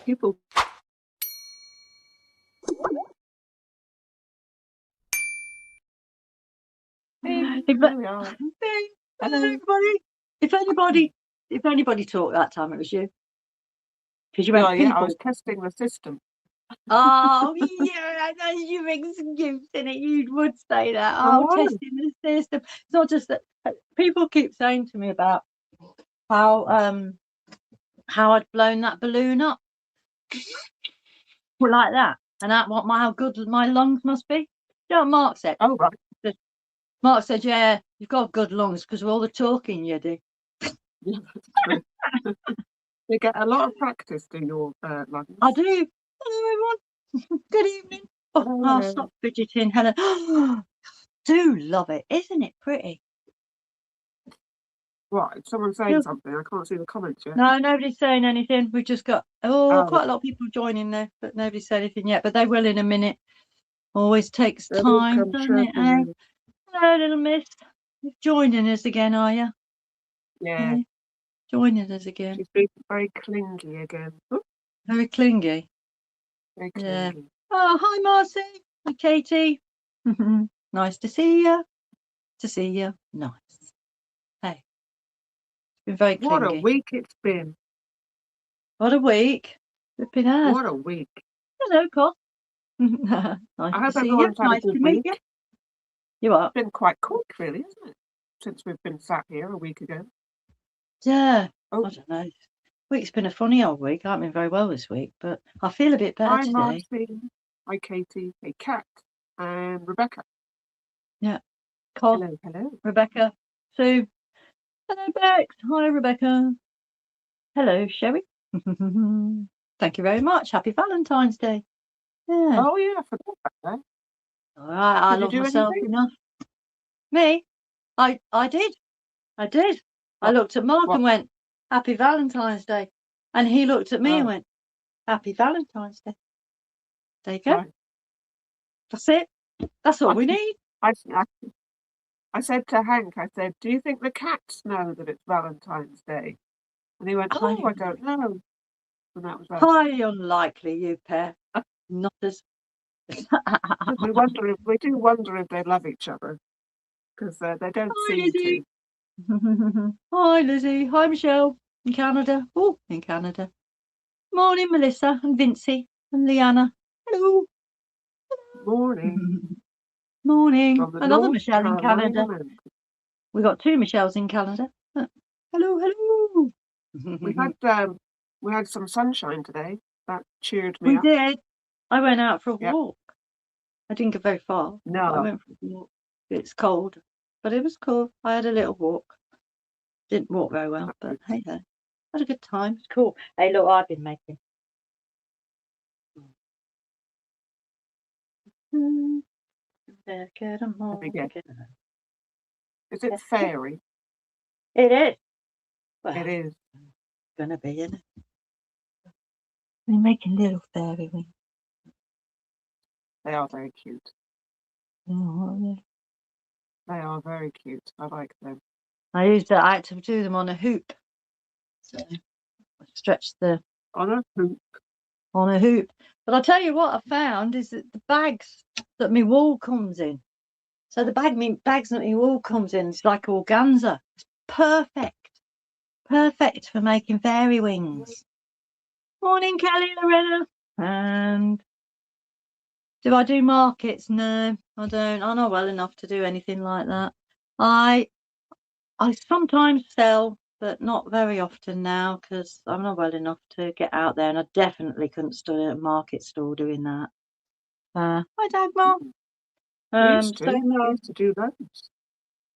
People. Hey, there we are. Hey, hello everybody. If anybody talked that time, it was you. Because you went Yeah, I was testing the system. Oh, yeah, that's your excuse, in it. You would say that. Oh, testing the system. It's not just that. People keep saying to me about how I'd blown that balloon up, well, like that, and how good my lungs must be. You know what Mark said? Oh, right. Mark said, "Yeah, you've got good lungs because of all the talking you do." Yeah, that's true. You get a lot of practice, do your lungs? I do. Hello, everyone. Good evening. Oh, I'll stop fidgeting, Helen. Do love it. Isn't it pretty? What? Is someone saying something? I can't see the comments yet. No, nobody's saying anything. We've just got quite a lot of people joining there, but nobody's said anything yet. But they will in a minute. Always takes time, doesn't it? Hello, little miss. You're joining us again, are you? Yeah. Joining us again. She's being very clingy again. Very clingy. Very clingy. Yeah. Oh, hi, Marcy. Hi, Katie. Nice to see you. To see you. Nice. Hey. It's been very clingy. What a week it's been. What a week. Flipping has. What a week. Hello, Col. Nice I hope to see everyone's you. had Nice a good to meet week. you. You are. It's been quite quick, really, isn't it? Since we've been sat here a week ago. Yeah. Oh. I don't know. Week's been a funny old week. I haven't been very well this week, but I feel a bit better today. Marcy. Hi, Katie. Hey, Kat. And Rebecca. Yeah. Col. Hello, hello. Rebecca. Sue. Hello, Bex. Hi, Rebecca. Hello, Sherry. Thank you very much. Happy Valentine's Day. Yeah. Oh, yeah, I forgot about that. All right, I love myself enough. Me? I did. I looked at Mark and went, Happy Valentine's Day. And he looked at me and went, Happy Valentine's Day. There you go. Right. That's it. That's all we need. I said to Hank, I said, do you think the cats know that it's Valentine's Day? And he went, I don't know. And that was highly unlikely, you pair. Not as. we do wonder if they love each other, because they don't seem to. Hi, Lizzie. Hi, Michelle. In Canada. Oh, in Canada. Morning, Melissa and Vincey and Leanna. Hello. Morning. Morning. Another Michelle in Canada. We got two Michelles in Canada. Hello, hello. We had some sunshine today. That cheered me up. We did. I went out for a walk. I didn't go very far. No. I went for a walk. It's cold, but it was cool. I had a little walk. Didn't walk very well, but hey ho. Had a good time. It's cool. Hey, look, I've been making. Is it fairy? It is. Well, it is. Gonna be, isn't it? We're making little fairy wings. They are very cute. Oh, yeah. They are very cute. I like them. I had to do them on a hoop. So I stretched on a hoop. But I'll tell you what I found is that the bags that my wool comes in. So the bags that my wool comes in, it's like organza. It's perfect. Perfect for making fairy wings. Morning, Kelly, Loretta. And do I do markets? No, I don't. I'm not well enough to do anything like that. I sometimes sell, but not very often now because I'm not well enough to get out there, and I definitely couldn't stand at a market stall doing that. Hi, Dagmar. I used to do those.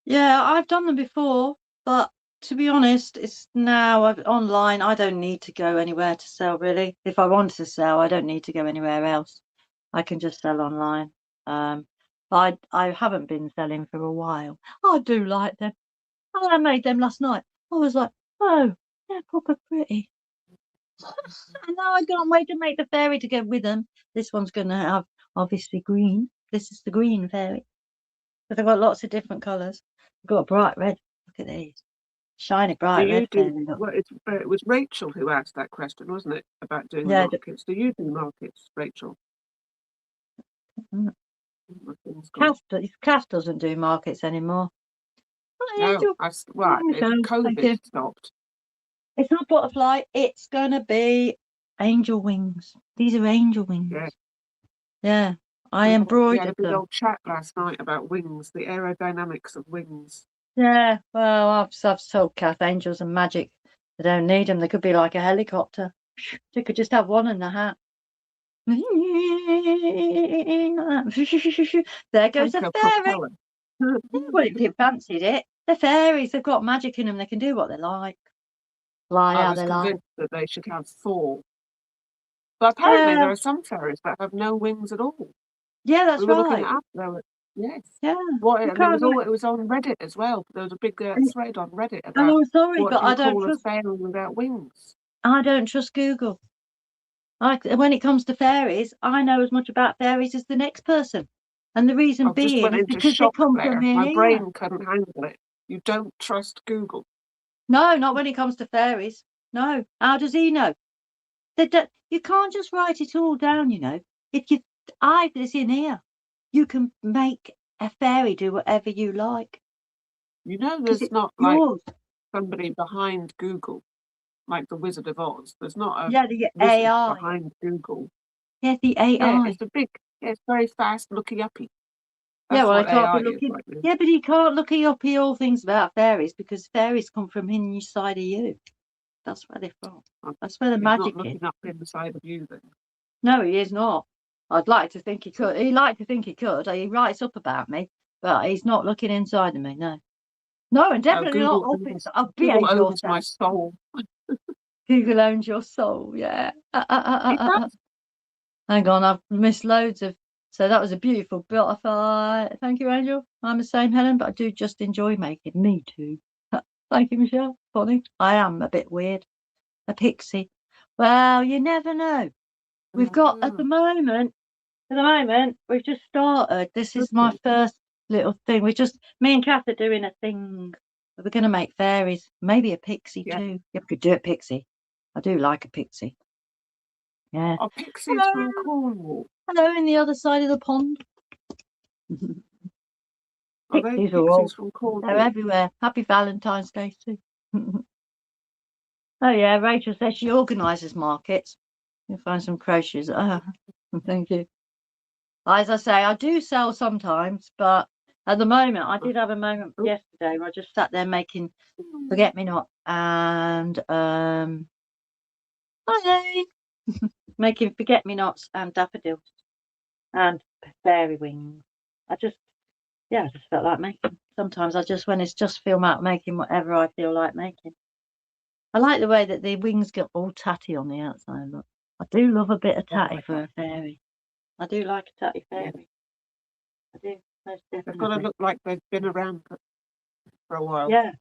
Yeah, I've done them before, but to be honest, it's now online. I don't need to go anywhere to sell, really. If I want to sell, I don't need to go anywhere else. I can just sell online. I haven't been selling for a while. I do like them. I made them last night. I was like, oh, they're proper pretty. And now I can't wait to make the fairy to go with them. This one's going to have, obviously, green. This is the green fairy. But they've got lots of different colours. I've got a bright red. Look at these. Shiny, Do bright you red do, fairy. Look. well, it was Rachel who asked that question, wasn't it, about doing the Yeah. markets? Do you do markets, Rachel? Mm. My thing's gone. Kath doesn't do markets anymore. No, Angel. well, There you go. Thank you. COVID stopped. It's not butterfly. It's gonna be angel wings. These are angel wings. Yeah. Yeah. I We had a embroidered big them. old chat last night about wings, the aerodynamics of wings. Yeah. Well, I've told Kath angels are magic. They don't need them. They could be like a helicopter. They could just have one in the hat. There goes a Like a fairy. propeller. Well, it fancied it. They're fairies. They've got magic in them. They can do what they like. Fly I how was they like. convinced that they should have 4. But apparently Yeah. there are some fairies that have no wings at all. Yeah, that's We were looking right. it up. Yes. Yeah. And there was it was on Reddit as well. There was a big thread on Reddit about Oh, sorry, what but do I you don't call a trust. fairy without wings? I don't trust Google. When it comes to fairies, I know as much about fairies as the next person, and the reason I just being went is into because they shock come from there. in My here. brain couldn't handle it. You don't trust Google. No, not when it comes to fairies. No. How does he know? You can't just write it all down. If I've this in here, you can make a fairy do whatever you like You know, because there's it's not like yours. somebody behind Google, like the Wizard of Oz. There's not a Yeah, the wizard AI. behind Google. Yeah, the Yeah, AI. it's very fast, looky uppy. Yeah, That's well, I what can't be AI is looking. right now. Yeah, but he can't look up all things about fairies because fairies come from inside of you. That's where they're from. That's where the He's not magic is. looking up inside of you then. No, he is not. I'd like to think he could. He'd like to think he could. He writes up about me, but he's not looking inside of me. No, no, and definitely not up inside. Oh, Google behave owns yourself. my soul. Google owns your soul. Yeah. It does. Hang on, I've missed loads of. So that was a beautiful butterfly. Thank you, Angel. I'm the same, Helen, but I do just enjoy making. Me too. Thank you, Michelle. Funny. I am a bit weird. A pixie. Well, you never know. We've got at the moment, we've just started. This is my first little thing. Me and Kath are doing a thing. We're going to make fairies. Maybe a pixie too. Yeah, we could do a pixie. I do like a pixie. Yeah. Oh, pixies from Cornwall. Hello, in the other side of the pond. Are they Pixies are all. pixies from Cornwall? They're everywhere. Happy Valentine's Day too. Oh yeah, Rachel says she organises markets. You'll find some crochets. Thank you. As I say, I do sell sometimes, but at the moment, I did have a moment yesterday where I just sat there making forget-me-not and making forget-me-nots and daffodils and fairy wings. I just felt like making. Sometimes when it's just feel like making whatever I feel like making. I like the way that the wings get all tatty on the outside. Look, I do love a bit of tatty for a fairy. I do like a tatty fairy. I do, most definitely. They've got to look like they've been around for a while. Yeah.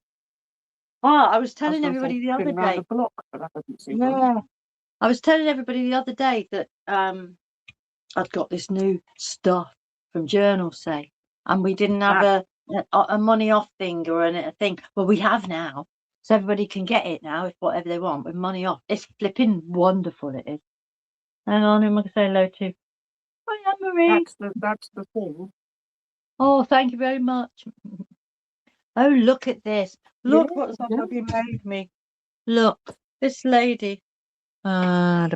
Oh, I was telling everybody the other day. The block, but I haven't seen one. I was telling everybody the other day that I'd got this new stuff from Journalsay, and we didn't have a money off thing or a thing. Well, we have now, so everybody can get it now if whatever they want with money off. It's flipping wonderful. It is. Hang on, who am I going to say hello to? Hi, Anne-Marie. That's the thing. Oh, thank you very much. Oh, look at this. Look what somebody made me. Look, this lady. Let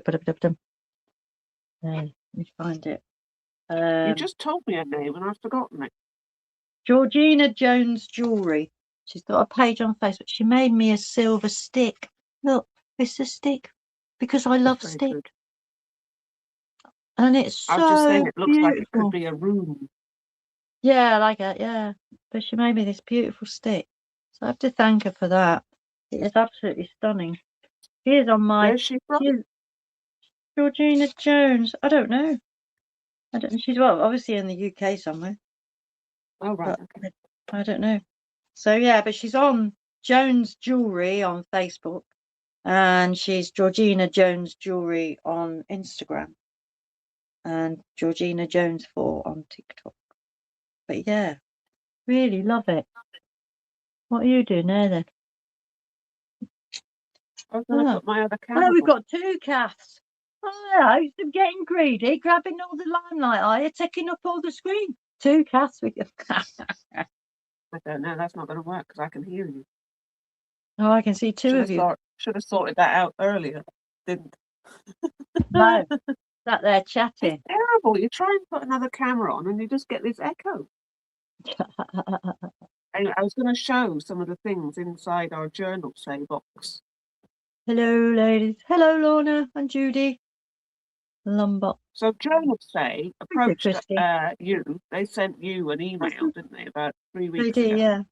me find it. You just told me her name and I've forgotten it. Georgina Jones Jewelry. She's got a page on Facebook. She made me a silver stick. Look, it's a stick because I love stick. Good. And it's so beautiful. I was just saying, it looks like it could be a room. Yeah, I like it. Yeah, but she made me this beautiful stick, so I have to thank her for that. It is absolutely stunning. She is on my. Where's she from? Georgina Jones. I don't know. She's obviously in the UK somewhere. Oh right. Okay. I don't know. So yeah, but she's on Jones Jewelry on Facebook, and she's Georgina Jones Jewelry on Instagram, and Georgina Jones 4 on TikTok. But yeah, really love it. What are you doing there then? I was going to put my other camera Oh, we've on. got 2 Kaths. Oh, I'm getting greedy, grabbing all the limelight. Are you taking up all the screen? 2 Kaths. I don't know. That's not going to work because I can hear you. Oh, I can see 2 of you. Should have sorted that out earlier. Didn't. No, sat there chatting. It's terrible. You try and put another camera on and you just get this echo. Anyway, I was going to show some of the things inside our Journalsay box. Hello, ladies. Hello, Lorna and Judy. Lombok. So Journalsay approached you. They sent you an email, didn't they, about 3 weeks ago? Yeah.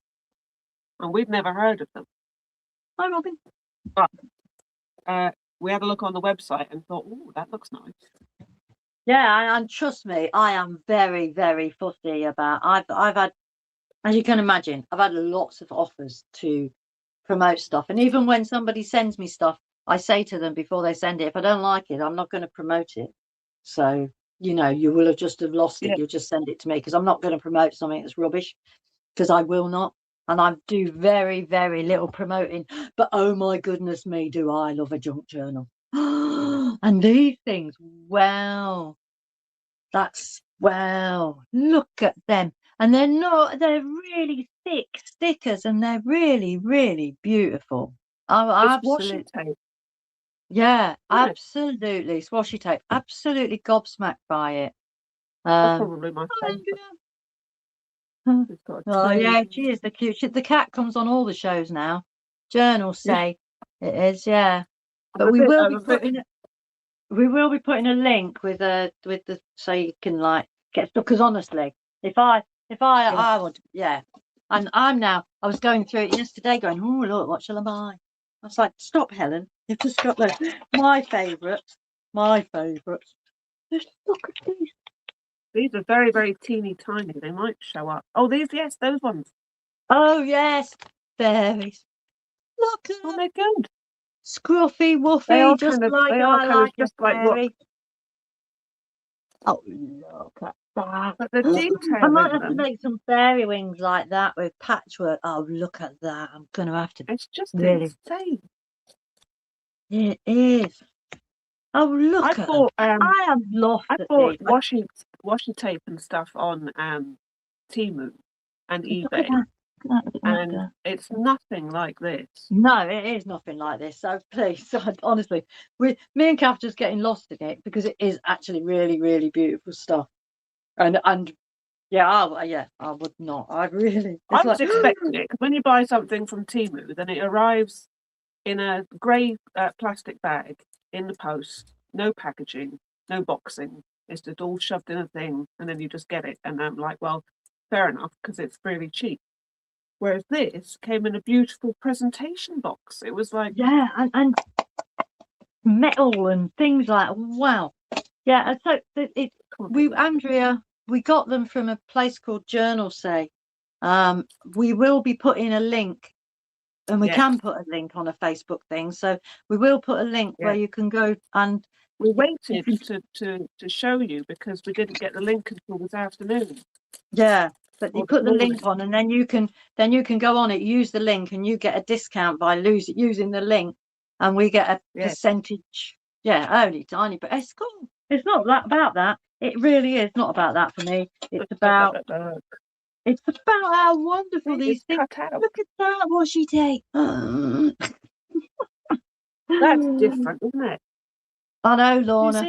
And we'd never heard of them. Hi, Robin. But we had a look on the website and thought, oh, that looks nice. Yeah, and trust me, I am very, very fussy about. I've had, as you can imagine, I've had lots of offers to promote stuff, and even when somebody sends me stuff, I say to them before they send it, if I don't like it, I'm not going to promote it. So you know, you will have lost it. You'll just send it to me because I'm not going to promote something that's rubbish, because I will not. And I do very, very little promoting. But oh my goodness me, do I love a junk journal. And these things, wow, look at them. And they're really thick stickers and they're really, really beautiful. Washi tape. Yeah, absolutely. It's washi tape. Absolutely gobsmacked by it. That's probably my favourite. Oh yeah, she is the cute. The cat comes on all the shows now. Journalsay, it is, yeah. But we will be putting a link with the so you can like get stuff. Because honestly, if I would, yeah. And I was going through it yesterday, going, oh look, what shall I buy? I was like, stop, Helen. You've just got my favourites. Look at these. These are very, very teeny tiny. They might show up. Oh, those ones. Oh, yes. Fairies. Look at them. They're good. Scruffy, woofy, just like I like a fairy. Oh, look at that. But the detail I might have to make some fairy wings like that with patchwork. Oh, look at that. I'm going to have to. It's just really insane. It is. Oh, look at them. I am lost at bought washi tape and stuff on Temu and eBay. And it's nothing like this. No, it is nothing like this. So please, honestly, me and Kath just getting lost in it because it is actually really, really beautiful stuff. And yeah, I would not. I was expecting it, because when you buy something from Temu, then it arrives in a grey plastic bag in the post, no packaging, no boxing. It's just all shoved in a thing, and then you just get it. And I'm like, well, fair enough, because it's really cheap. Whereas this came in a beautiful presentation box. It was like, yeah, and metal and things like, wow, yeah. So Andrea, we got them from a place called Journalsay. We will be putting a link, and we can put a link on a Facebook thing. So we will put a link where you can go, and we waited to show you because we didn't get the link until this afternoon. Yeah. But you put the link on, and then you can go on it, use the link, and you get a discount by using the link, and we get a percentage. Yeah, only tiny, but it's cool. It's not about that. It really is not about that for me. It's about how wonderful these things. Look at that washi tape. That's different, isn't it? I know, Lorna.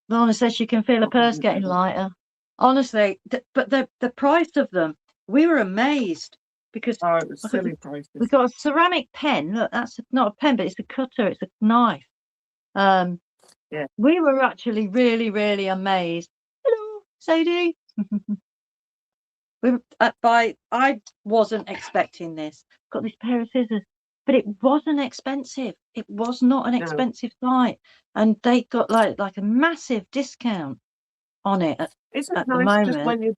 Lorna says she can feel her purse getting lighter. Honestly, but the price of them, we were amazed because it was silly prices. We got a ceramic pen. Look, that's not a pen, but it's a cutter. It's a knife. We were actually really, really amazed. Hello, Sadie. I wasn't expecting this. Got this pair of scissors, but it wasn't expensive. It was not an expensive site, and they got like a massive discount on it. Isn't it nice just when you're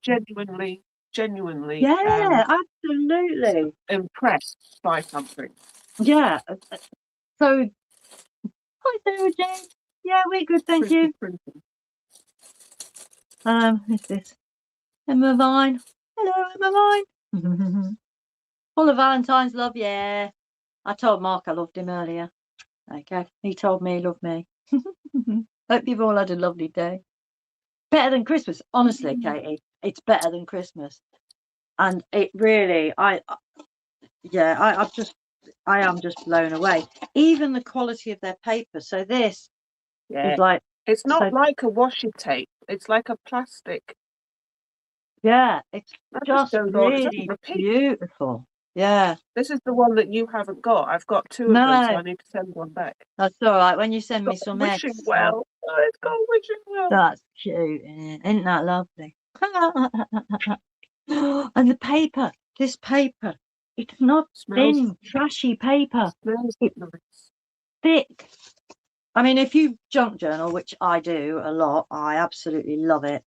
genuinely absolutely impressed by something? Yeah. So hi Sarah Jane. Yeah, we're good, thank you. Who's this? Emma Vine. Hello, Emma Vine. Full of Valentine's love, yeah. I told Mark I loved him earlier. Okay, he told me he loved me. Hope you've all had a lovely day. Better than Christmas, honestly, Katie. It's better than Christmas, and it really, I am just blown away. Even the quality of their paper. So this Yeah. is like, It's not so, like a washi tape. It's like a plastic. yeah, it's That just just goes on. It doesn't really repeat. beautiful. Yeah. This is the one that you haven't got. I've got 2 of them, so No, I need to send one back. that's all right. When you send me Got some wishing eggs, well. Oh, it's got wishing well. that's cute, isn't that lovely? And the paper, this paper, it's not Smells, thin, trashy paper. smells It's nice. thick. I mean, if you junk journal, which I do a lot, I absolutely love it.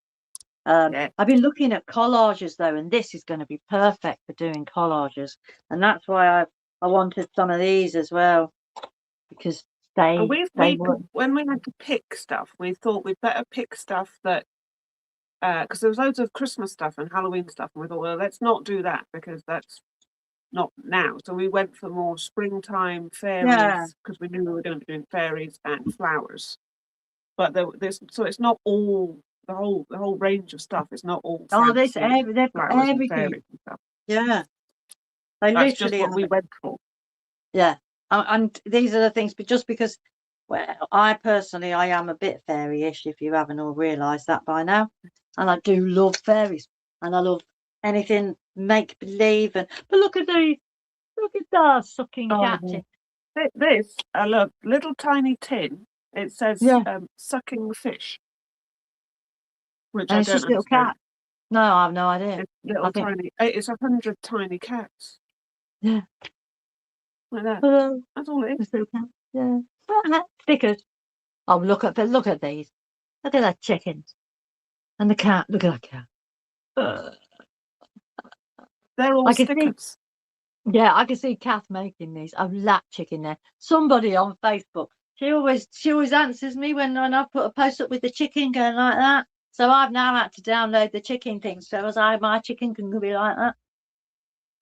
Yeah. I've been looking at collages though, and this is going to be perfect for doing collages, and that's why I wanted some of these as well, because And they work. when we had to pick stuff, we thought we'd better pick stuff that because there was loads of Christmas stuff and Halloween stuff, and we thought, well, let's not do that because that's not now. So we went for more springtime Yeah. fairies because we knew we were going to be doing fairies and flowers. But so it's not all the whole range of stuff. It's not all Oh, fancy they've got flowers and everything. fairies and stuff. Yeah, they That's just literally what we went for. Yeah, and these are the things, but just because, well, I personally, I am a bit fairy-ish, if you haven't all realised that by now, and I do love fairies, and I love anything make-believe, but look at that sucking cat. This, I love, little tiny tin. It says Yeah. sucking the fish, which And I it's don't just little understand. cat. No, I have no idea. It's little tiny. It's 100 tiny cats. Yeah. Like that. Hello. That's all it is. Little cat. Yeah. Stickers. Oh, look at these. Look at that chickens. And the cat. Look at that cat. They're all stickers. Yeah, I can see Kath making these. I've that chicken there. Somebody on Facebook. She always answers me when I put a post up with the chicken going like that. So I've now had to download the chicken thing so as my chicken can be like that.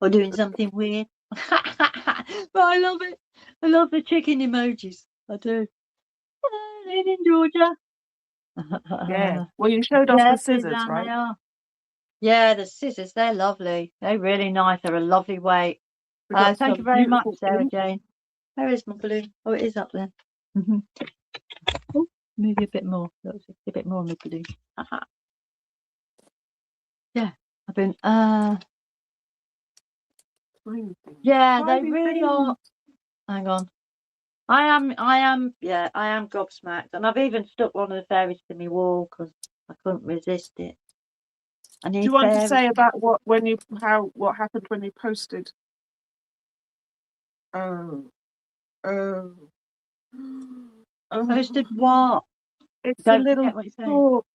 Or doing something weird. But I love it. I love the chicken emojis. I do. In Georgia. Yeah. Well, you showed off the scissors, right? They are. Yeah, the scissors, they're lovely. They're really nice. They're a lovely weight. Thank you very much, Sarah Jane. Where is my balloon? Oh, it is up there. Oh, maybe a bit more. A bit more on the balloon. Yeah, I've been. Yeah, they really are. Hang on. I am gobsmacked, and I've even stuck one of the fairies to my wall because I couldn't resist it. Do you want to say about what happened when you posted? Posted what? It's a little book.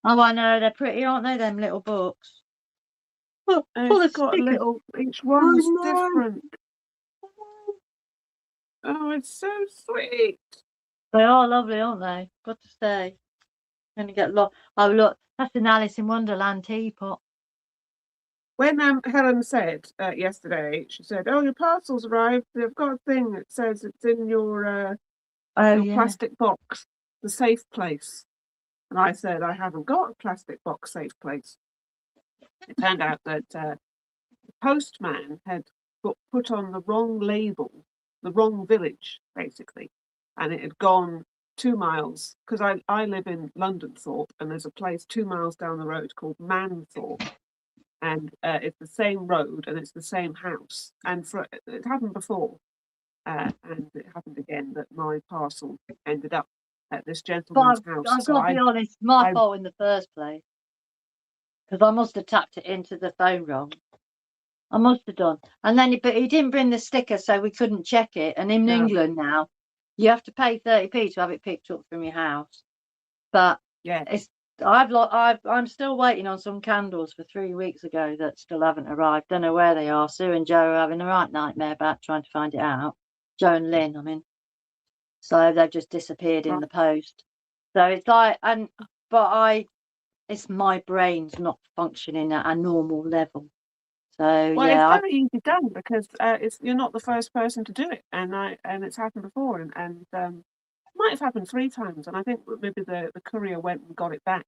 Oh, I know, they're pretty, aren't they, them little books? Oh, it's got a little, each one's different. Oh, it's so sweet. They are lovely, aren't they? Got to say. Gonna get lost. Oh, look, that's an Alice in Wonderland teapot. When Helen said yesterday, she said, "Oh, your parcel's arrived. They've got a thing that says it's in your plastic box, the safe place." And I said, "I haven't got a plastic box safe place." It turned out that the postman had put on the wrong label, the wrong village, basically, and it had gone 2 miles, because I live in Londonthorpe, and there's a place 2 miles down the road called Manthorpe. And it's the same road and it's the same house. And it happened before, and it happened again that my parcel ended up at this gentleman's house. I've got to be honest, my fault in the first place, because I must have tapped it into the phone wrong. I must have done. And then, but he didn't bring the sticker, so we couldn't check it. And in England now, you have to pay 30p to have it picked up from your house. But yeah, I'm still waiting on some candles for 3 weeks ago that still haven't arrived. Don't know where they are. Sue and Joe are having a right nightmare about trying to find it out. Joe and Lynn, I mean. So they've just disappeared in the post. So it's like, it's my brain's not functioning at a normal level. So Well, yeah, it's very easy done because you're not the first person to do it, and it's happened before, and might have happened 3 times, and I think maybe the courier went and got it back.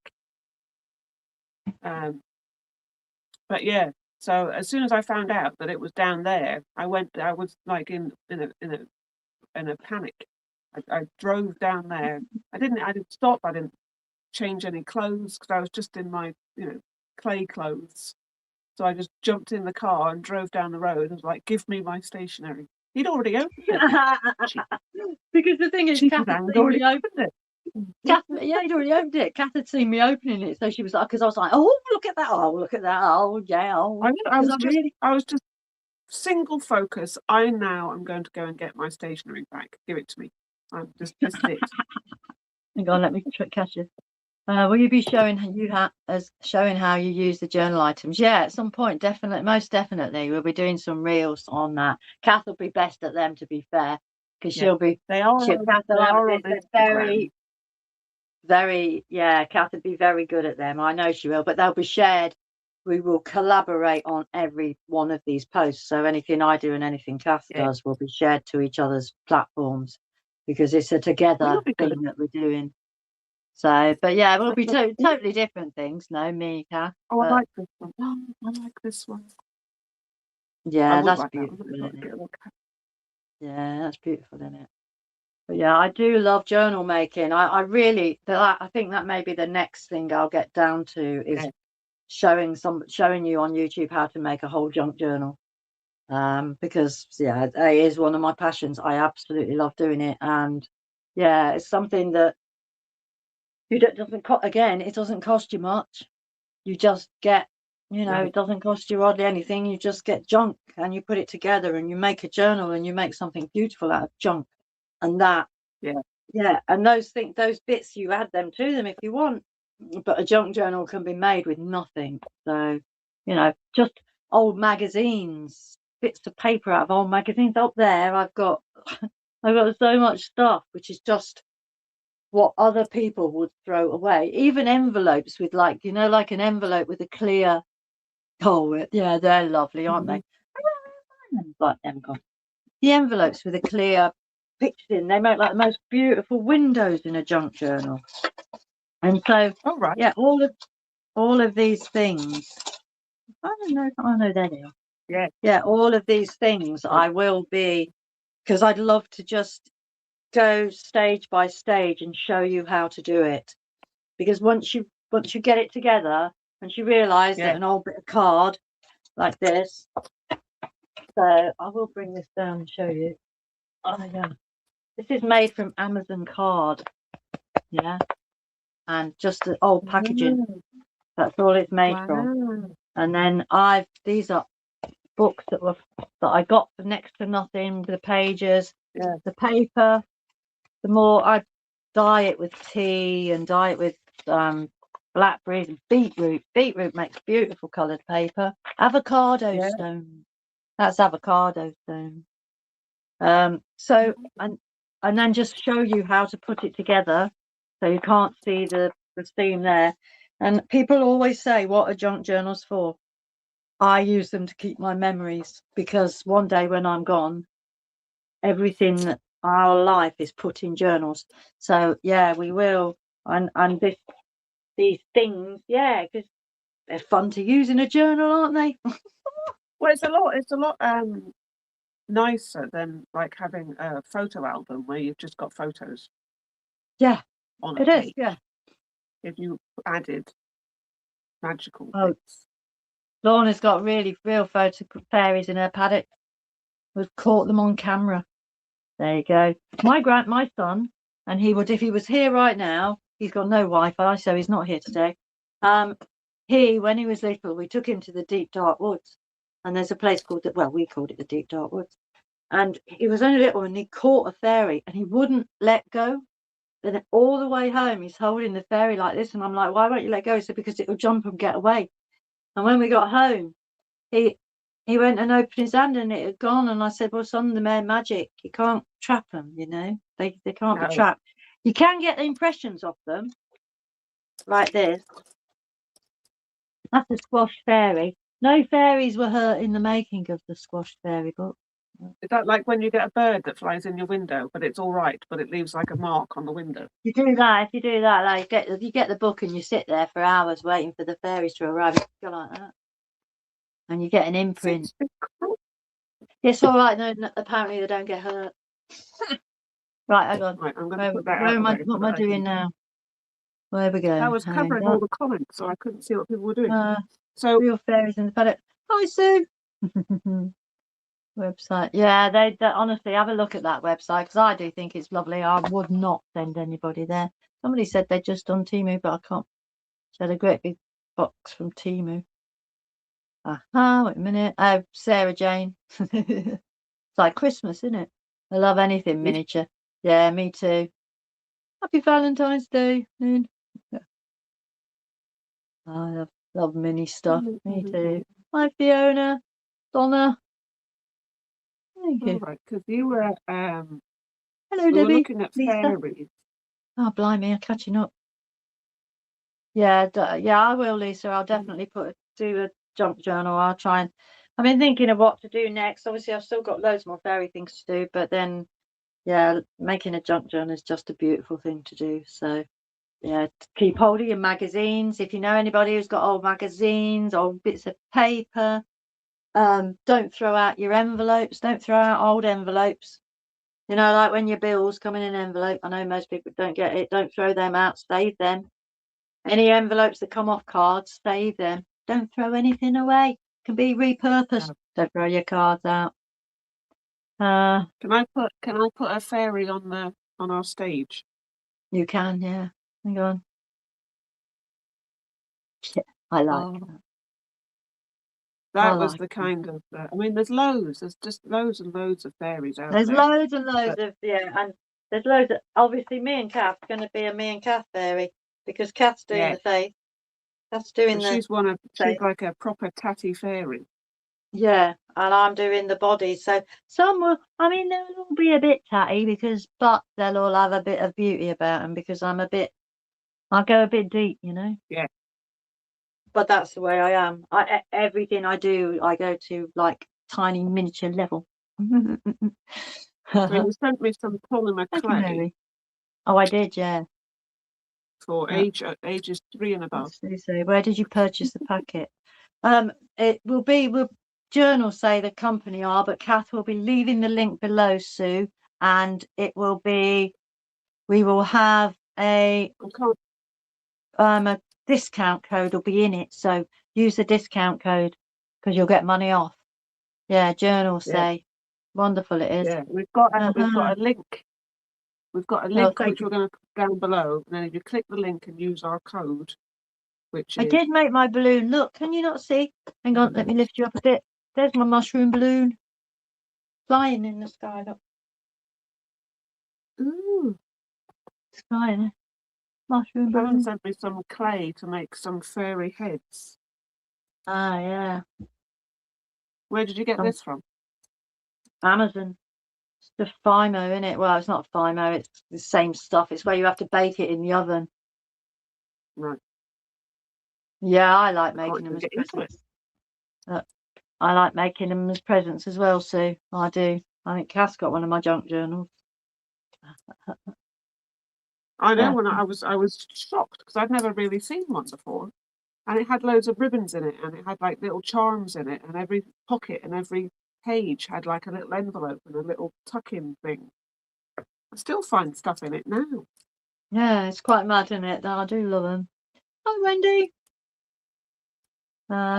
But yeah, so as soon as I found out that it was down there, I was like in a panic. I drove down there. I didn't stop. I didn't change any clothes because I was just in my clay clothes. So I just jumped in the car and drove down the road and was like, "Give me my stationery." He'd already opened it. because the thing is, Kath had seen me open it. Yeah, he'd already opened it. Kath had seen me opening it, so she was like, because I was like, "Oh, look at that! Oh, look at that! Oh, yeah!" Oh, I was just single focus. I now am going to go and get my stationery back. Give it to me. This is it. Hang on, let me catch you. Will you be showing how you use the journal items? Yeah, at some point, definitely, most definitely, we'll be doing some reels on that. Kath will be best at them, to be fair, because They are. They're very, very. Yeah, Kath will be very good at them. I know she will, but they'll be shared. We will collaborate on every one of these posts. So anything I do and anything Kath does will be shared to each other's platforms because it's a together thing that we're doing. So, but yeah, we'll be totally different things. No, me, Kath. Oh, I like this one. Oh, I like this one. Yeah, that's beautiful, isn't it? Yeah, that's beautiful, isn't it? But yeah, I do love journal making. I think that may be the next thing I'll get down to is showing you on YouTube how to make a whole junk journal. Because yeah, it is one of my passions. I absolutely love doing it, and yeah, it's something that it doesn't cost you much. You just get, it doesn't cost you hardly anything. You just get junk and you put it together and you make a journal and you make something beautiful out of junk. And that, and those bits, you add them to them if you want. But a junk journal can be made with nothing. So, just old magazines, bits of paper out of old magazines. Up there, I've got so much stuff, which is just what other people would throw away. Even envelopes with like an envelope with a clear. Oh yeah, they're lovely, aren't they? Like them. The envelopes with a clear picture in, they make like the most beautiful windows in a junk journal. And so, yeah, all of these things. I don't know. I know they are. Yeah, all of these things I will be, because I'd love to just go stage by stage and show you how to do it. Because once you get it together, once you realise that an old bit of card like this. So I will bring this down and show you. Oh yeah, this is made from Amazon card. Yeah, and just the old packaging. That's all it's made from. And then these are books that I got for next to nothing. The pages, the paper. The more I dye it with tea and dye it with blackberries and beetroot. Beetroot makes beautiful coloured paper. Avocado stone. That's avocado stone. So and then just show you how to put it together, so you can't see the seam there. And people always say, "What are junk journals for?" I use them to keep my memories, because one day when I'm gone, everything that our life is put in journals. So yeah, we will. And these things, because they're fun to use in a journal, aren't they? Well, it's a lot nicer than like having a photo album where you've just got photos. Yeah, on a page. Yeah. If you added magical bits. Lorna's got real photo fairies in her paddock. We've caught them on camera. There you go. My son, and he would, if he was here right now, he's got no Wi-Fi, so he's not here today. When he was little, we took him to the deep dark woods, and there's a place we called it the deep dark woods. And he was only little, and he caught a fairy, and he wouldn't let go. And then all the way home, he's holding the fairy like this, and I'm like, "Why won't you let go?" He said, "Because it'll jump and get away." And when we got home, he went and opened his hand and it had gone. And I said, "Well, son, they're magic. You can't trap them, They can't be trapped. You can get the impressions of them, like this. That's a squash fairy. No fairies were hurt in the making of the squash fairy book. Is that like when you get a bird that flies in your window, but it's all right, but it leaves like a mark on the window? You do that. If you do that, like you get the book and you sit there for hours waiting for the fairies to arrive. You go like that, and you get an imprint. Seems a bit cruel. It's all right. No, apparently they don't get hurt. Right, hang on. Right, I'm going to put that Where out am the I? way What so am I that I doing can. now? Where we go? I was Hang covering all on. the comments, so I couldn't see what people were doing. Uh, So real fairies in the paddock. Hi, Sue. Website. Yeah, they honestly have a look at that website because I do think it's lovely. I would not send anybody there. Somebody said they'd just done Temu, but I can't. She had a great big box from Temu. Aha, wait a minute. Oh, Sarah Jane. It's like Christmas, isn't it? I love anything miniature. Yeah, me too. Happy Valentine's Day, Moon. Yeah. I love mini stuff. Me too. Hi, Fiona. Donna. Thank all you. right, because you were Hello, we were Debbie. looking at Lisa. fairies. Oh, blimey, I'm catching up. Yeah, yeah, I will, Lisa. I'll definitely do a junk journal. I'll try and. I've been thinking of what to do next. Obviously, I've still got loads more fairy things to do, but then, yeah, making a junk journal is just a beautiful thing to do. So, yeah, keep hold of your magazines. If you know anybody who's got old magazines, old bits of paper, don't throw out your envelopes. Don't throw out old envelopes. You know, like when your bills come in an envelope. I know most people don't get it. Don't throw them out. Save them. Any envelopes that come off cards, save them. Don't throw anything away. Can be repurposed. No. Don't throw your cards out. Uh, Can I put a fairy on our stage? you can, yeah. Hang on. Yeah, I like Oh, that. that I was like the that. kind of. I mean, there's loads. There's just loads and loads of fairies out There's there. loads and loads But of and there's loads of obviously me and Kath's going to be a me and Kath fairy because Kath's doing yeah, the face. Kath's doing and the she's face. like a proper tatty fairy. Yeah, and I'm doing the body. So some will, I mean, they'll all be a bit tatty but they'll all have a bit of beauty about them because I go a bit deep, you know. Yeah. But that's the way I am. Everything I do, I go to like tiny miniature level. So you sent me some polymer Thank you, clay Mary. Oh, I did, yeah. for Yeah. ages 3 and above. So where did you purchase the packet? It will be Journalsay the company are, but Kath will be leaving the link below, Sue, and it will be. We will have a discount code will be in it, so use the discount code because you'll get money off. Yeah, Yeah, Journalsay, wonderful it is. yeah. We've got Uh-huh. a link. We've got a Oh, link thank which you. we're going to put down below, and then if you click the link and use our code, which I is did make my balloon. Look, can you not see? Hang on, let me lift you up a bit. There's my mushroom balloon flying in the sky. Look, ooh. it's flying. Mushroom Helen balloon. sent me some clay to make some fairy heads. Ah, yeah. Where did you get From this from? Amazon. It's the Fimo, isn't it? Well, it's not Fimo. It's the same stuff. It's where you have to bake it in the oven. Right. Yeah, I like I can't making them even as get into it. presents. I like making them as presents as well, Sue. I do. I think Cass got one of my junk journals. I know Yeah. when I was shocked because I'd never really seen one before. And it had loads of ribbons in it, and it had like little charms in it, and every pocket and every page had like a little envelope and a little tuck-in thing. I still find stuff in it now. Yeah, it's quite mad, isn't it? I do love them. Hi, Wendy.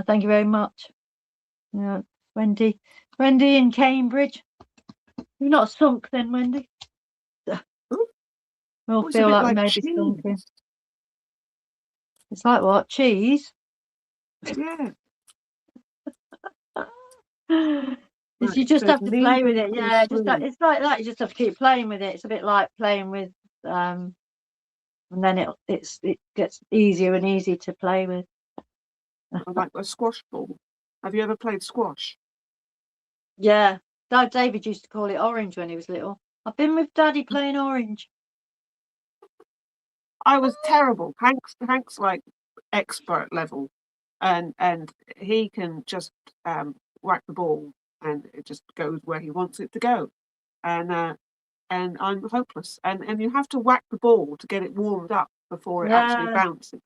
Thank you very much. Yeah, Wendy. Wendy in Cambridge. You're not sunk then, Wendy. Ooh, We'll it's a feel bit like we like may be sunken. cheese. It's like what? Cheese? Yeah. It's, Right, you it just says have to play with needle it. pull Yeah, through. it's like that. You just have to keep playing with it. It's a bit like playing with and then it gets easier and easier to play with. I like a squash ball. Have you ever played squash? Yeah, David used to call it orange when he was little. I've been with Daddy playing orange. I was terrible. Hank's like expert level. and he can just whack the ball, and it just goes where he wants it to go, and I'm hopeless. And you have to whack the ball to get it warmed up before it actually Yeah, bounces.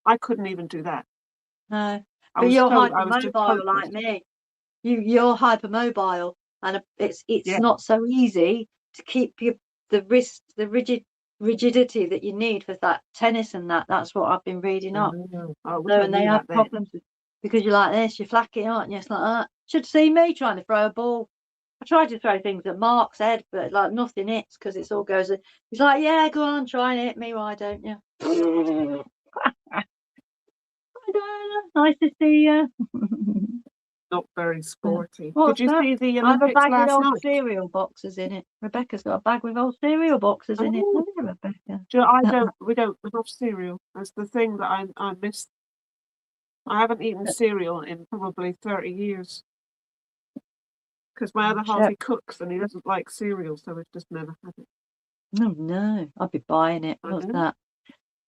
I couldn't even do that. no. I But was you're told I was just hypermobile hopeless. like me. You're hypermobile, and it's Yeah. not so easy to keep the wrist, the rigidity that you need for that tennis and that. That's what I've been reading up. Oh, I wish So, I and they knew have that then. problems because you're like this, you're flacky, aren't you? It's like that. Should see me trying to throw a ball. I tried to throw things at Mark's head, but like nothing hits because it's all goes. He's like, "Yeah, go on, try and hit me. Why don't you?" I don't know. Nice to see you. Not very sporty. Did What's you that? see the I have a Olympics bag with last old night? cereal boxes in it. Rebecca's got a bag with old cereal boxes in it. Oh, Look at Rebecca. we don't have cereal. That's the thing that I miss. I haven't eaten cereal in probably 30 years because my other half, Check. he cooks and he doesn't like cereal, so we've just never had it. Oh no, I'll be buying it. I What's know. that?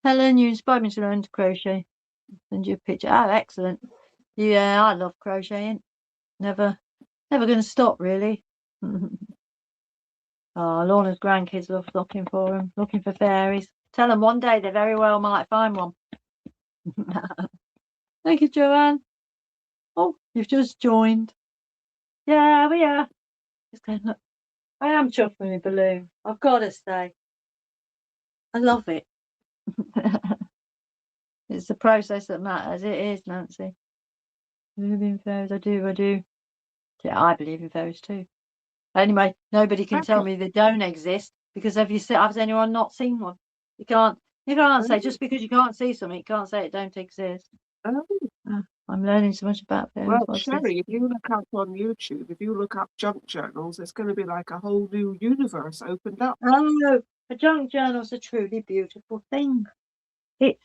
Helen, you inspired me to learn to crochet. Send you a picture. Oh, excellent. Yeah, I love crocheting. Never going to stop, really. Oh, Lorna's grandkids love looking for them, looking for fairies. Tell them one day they very well might find one. Thank you, Joanne. Oh, you've just joined. Yeah, we are. Just going, look. I am chuffed with my balloon. I've got to say. I love it. It's the process that matters. It is, Nancy. Believe in fairies. I do. Yeah, I believe in fairies too. Anyway, nobody can tell Okay. me they don't exist because has anyone not seen one? You can't say just because you can't see something, you can't say it don't exist. Oh, I'm learning so much about fairies. well, What's this? Sherry, if you look up on YouTube, if you look up junk journals, it's going to be like a whole new universe opened up. Oh, a junk journal's a truly beautiful thing. It's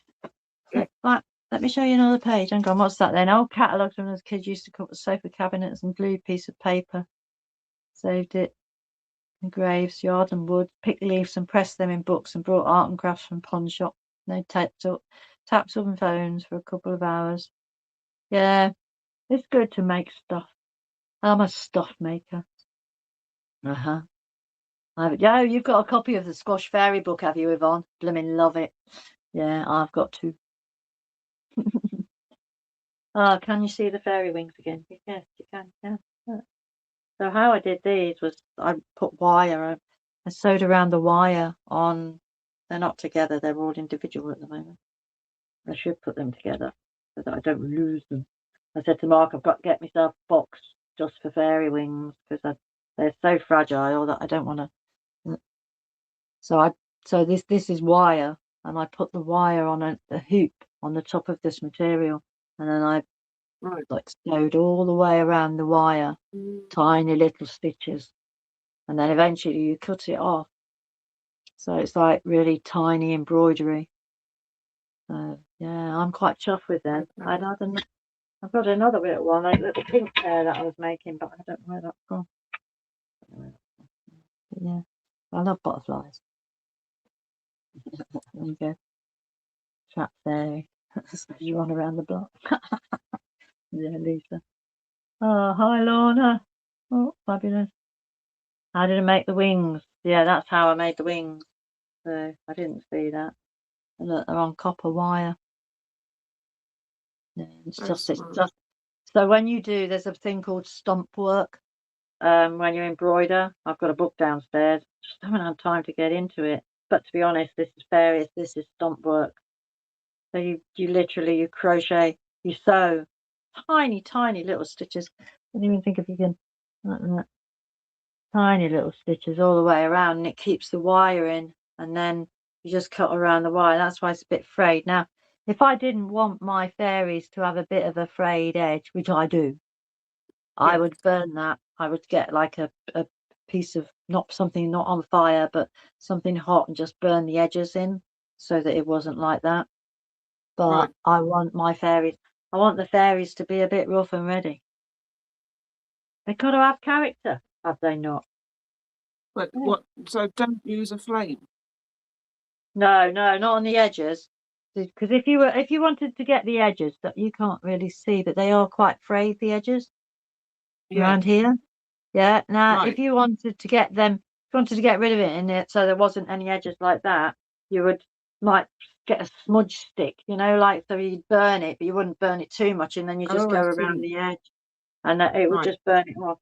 Yeah. like, let me show you another page. Hang on, what's that then? Old catalogues when as kids used to cut the sofa cabinets and glue piece of paper. Saved it. Engraves, yard and wood, picked leaves and pressed them in books and brought art and crafts from pawn shop. They tapped up and phones for a couple of hours. Yeah, it's good to make stuff. I'm a stuff maker. Uh-huh. Oh, you've got a copy of the Squash Fairy book, have you, Yvonne? Blooming love it. Yeah, I've got to. Oh, can you see the fairy wings again? Yes, you can. Yeah. So how I did these was I put wire. I sewed around the wire on. They're not together. They're all individual at the moment. I should put them together so that I don't lose them. I said to Mark, I've got to get myself a box just for fairy wings because they're so fragile that I don't want to. So this is wire, and I put the wire on a hoop on the top of this material, and then I Right. like sewed all the way around the wire, tiny little stitches, and then eventually you cut it off. So it's like really tiny embroidery. So yeah, I'm quite chuffed with them. Okay. I've got another little one, a little pink pair that I was making, but I don't know where that's gone. But yeah, I love butterflies. There you go. Trap fairy. You run around the block. Yeah, Lisa. Oh, hi, Lorna. Oh, fabulous. How did I make the wings? Yeah, that's how I made the wings. So I didn't see that. And look, they're on copper wire. Yeah, it's just. So when you do, there's a thing called stump work. When you embroider, I've got a book downstairs. Just haven't had time to get into it. But to be honest, this is fairies. This is stump work. So you literally crochet, you sew tiny little stitches. I don't even think if you can like that. Tiny little stitches all the way around, and it keeps the wire in. And then you just cut around the wire. That's why it's a bit frayed. Now, if I didn't want my fairies to have a bit of a frayed edge, which I do, I would burn that. I would get like a piece of not on fire, but something hot and just burn the edges in so that it wasn't like that. But Right. I want the fairies to be a bit rough and ready. They got to have character, have they not? But Yeah. what? So don't use a flame. No, not on the edges. Because if you wanted to get the edges that you can't really see, but they are quite frayed, the edges Yeah. around here. Yeah. Now, if Right. you wanted to get them, if you wanted to get rid of it in it, so there wasn't any edges like that, you might get a smudge stick, like so you'd burn it, but you wouldn't burn it too much, and then you just Oh, go I around see. the edge, and it would Right. just burn it off.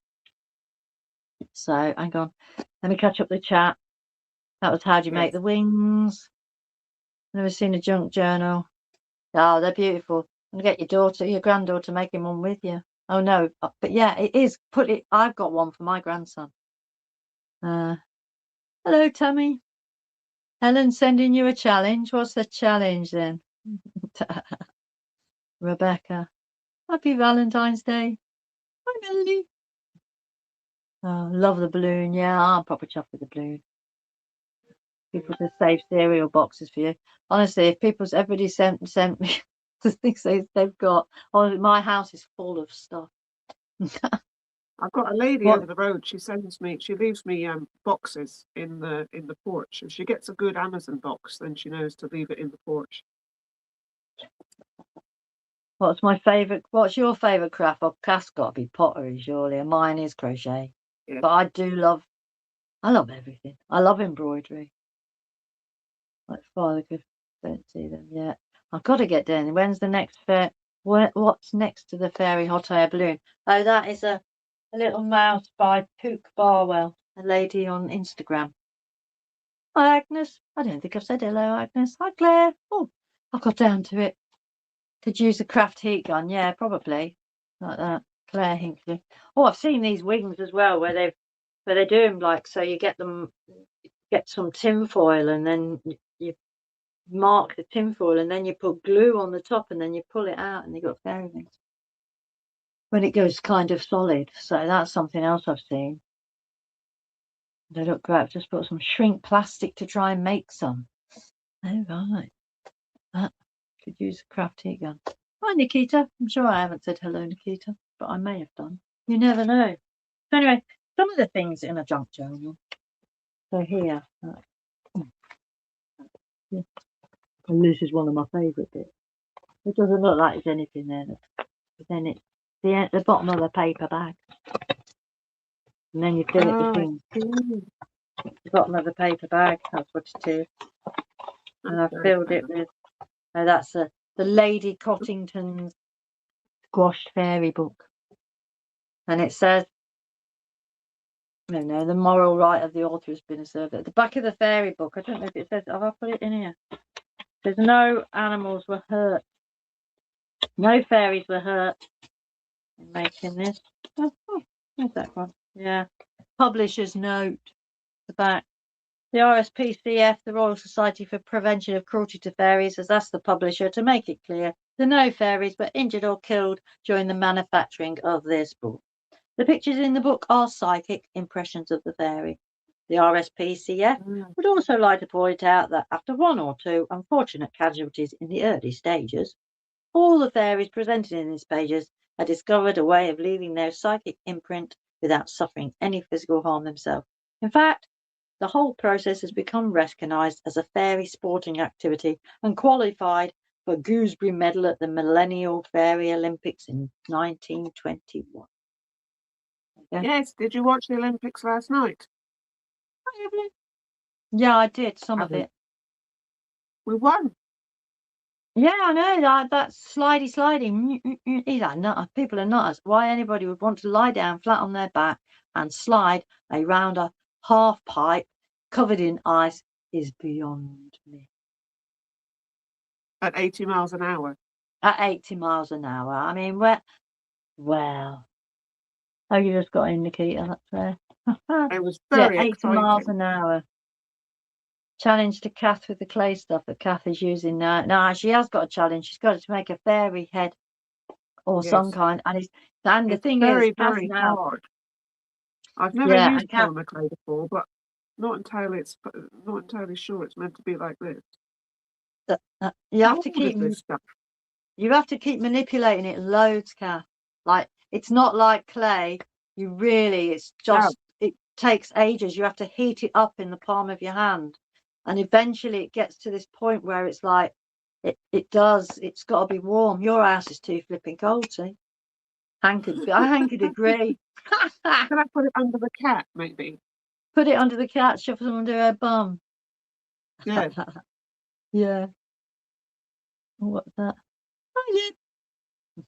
So hang on, let me catch up the chat. That was how do you make Yes. the wings? Never seen a junk journal. Oh, they're beautiful. And get your granddaughter, making one with you. Oh no, but yeah, it is. I've got one for my grandson. Hello, Tammy. Helen sending you a challenge. What's the challenge then? Rebecca. Happy Valentine's Day. Hi, Melanie. Oh, love the balloon. Yeah, I'm proper chuffed with the balloon. People to save cereal boxes for you. Honestly, if everybody sent me the things they've got. Oh, my house is full of stuff. I've got a lady What? over the road. She leaves me boxes in the porch. If she gets a good Amazon box, then she knows to leave it in the porch. What's my favourite? What's your favourite craft? Well, Kath's got to be pottery, surely, and mine is crochet. Yeah. But I love everything. I love embroidery. Like Father could don't see them yet. I've got to get down. When's the next fair? What's next to the fairy hot air balloon? Oh, that is a little mouse by Pook Barwell, a lady on Instagram. Hi, Agnes. I don't think I've said hello, Agnes. Hi, Claire. Oh, I've got down to it. Could use a craft heat gun. Yeah, probably. Like that. Claire Hinkley. Oh, I've seen these wings as well where they're doing like, so you get some tin foil and then you mark the tin foil and then you put glue on the top and then you pull it out and you got fairy wings. When it goes kind of solid. So that's something else I've seen. They look great. I've just put some shrink plastic to try and make some. Oh, right. That could use a craft heat gun. Hi, Nikita. I'm sure I haven't said hello, Nikita, but I may have done. You never know. So anyway, some of the things in a junk journal. So here. Yeah. And this is one of my favourite bits. It doesn't look like there's anything there. But then it's the bottom of the paper bag. And then you fill it with things. The bottom of the paper bag, that's what it is. And I've filled it with, that's the Lady Cottington's Squashed Fairy book. And it says, no, the moral right of the author has been asserted. At the back of the fairy book, I don't know if it says, have I put it in here? There's no animals were hurt. No fairies were hurt in making this. Oh, where's that one? Yeah. Publisher's note. The back. The RSPCF, the Royal Society for Prevention of Cruelty to Fairies, has asked the publisher to make it clear that no fairies were injured or killed during the manufacturing of this book. The pictures in the book are psychic impressions of the fairy. The RSPCF would also like to point out that after one or two unfortunate casualties in the early stages, all the fairies presented in these pages had discovered a way of leaving their psychic imprint without suffering any physical harm themselves. In fact, the whole process has become recognised as a fairy sporting activity and qualified for Gooseberry Medal at the Millennial Fairy Olympics in 1921. Okay. Yes, did you watch the Olympics last night? Yeah, I did some of it. We won. Yeah, I know that sliding. He's like nuts. People are nuts. Why anybody would want to lie down flat on their back and slide around a half pipe covered in ice is beyond me. At 80 miles an hour. At 80 miles an hour. I mean, well. Oh, you just got in, Nikita. That's fair. It was very 80 exciting. miles an hour. Challenge to Kath with the clay stuff that Kath is using now. No, she has got a challenge. She's got to make a fairy head or some kind. And the thing very, is, Kath very now. hard. I've never used permaclay before, but not entirely sure it's meant to be like this. You have to keep this stuff? You have to keep manipulating it loads, Kath. Like, it's not like clay. It's just it takes ages. You have to heat it up in the palm of your hand. And eventually it gets to this point where it's like It does. It's got to be warm. Your house is too flipping cold, see? I could agree. Can I put it under the cat, maybe? Put it under the cat, shove them under her bum. Yeah. Yeah. What's that? Oh, yeah.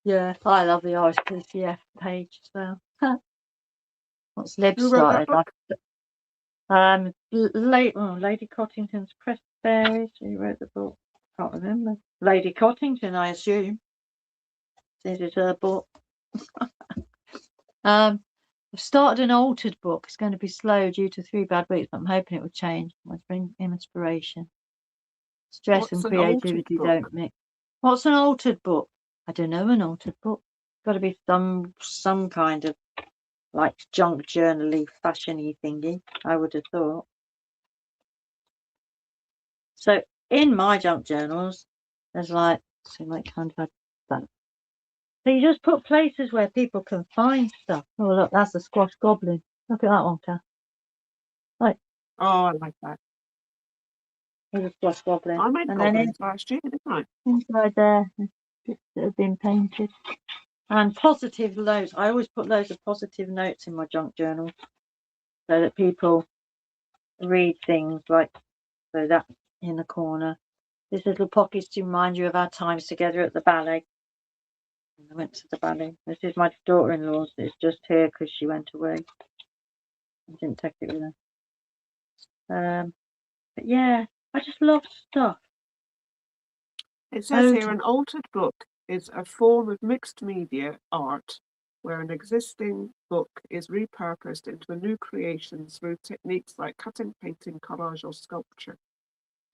Yeah, I love the Irish PCF page as well. What's Lib Who wrote that started? book? Lady Cottington's Press Fairies. Who wrote the book? Can't remember. Lady Cottington, I assume. This is her book. I've started an altered book. It's going to be slow due to 3 bad weeks, but I'm hoping it will change. Might bring inspiration. Stress What's and an altered creativity book? don't mix. What's an altered book? I don't know. An altered book. Got to be some kind of like junk journal-y, fashion-y thingy, I would have thought. So in my junk journals, there's like, so you might kind of have that. So you just put places where people can find stuff. Oh look, that's a squash goblin. Look at that one, Kath. Like, Oh, I like that. there's a squash goblin. I made And then goblins last year, didn't I? inside there, bits that have been painted. And positive notes. I always put loads of positive notes in my junk journal so that people read things like, so that in the corner. This little pockets to remind you of our times together at the ballet. I went to the ballet. This is my daughter-in-law's. It's just here because she went away. I didn't take it with her. But yeah, I just love stuff. It says here an altered book is a form of mixed media art where an existing book is repurposed into a new creation through techniques like cutting, painting, collage, or sculpture.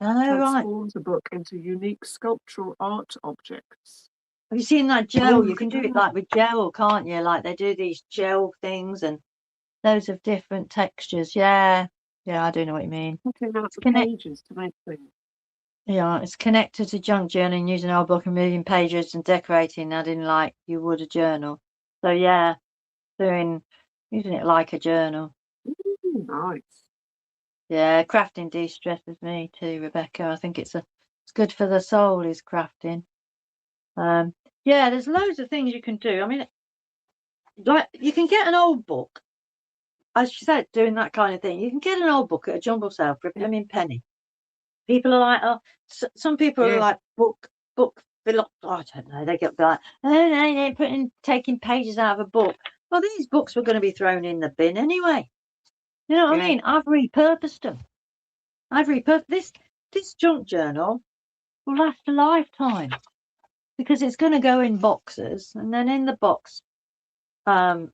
Transforms a book into unique sculptural art objects. Have you seen that gel? You can do it like with gel, can't you? Like they do these gel things and loads of different textures. Yeah, I do know what you mean. Cutting out the pages to make things. Yeah, it's connected to junk journaling, using our book and moving pages and decorating, adding like you would a journal. So yeah, using it like a journal. Nice. Yeah, crafting de-stresses me too, Rebecca. I think it's good for the soul, is crafting. Yeah, there's loads of things you can do. I mean, like you can get an old book, as you said, doing that kind of thing. You can get an old book at a jumble sale for a blooming penny. People are like, oh, some people are like book. I don't know. They get like, oh, they're taking pages out of a book. Well, these books were going to be thrown in the bin anyway. You know what I mean? I've repurposed them. This junk journal will last a lifetime because it's going to go in boxes, and then in the box, they're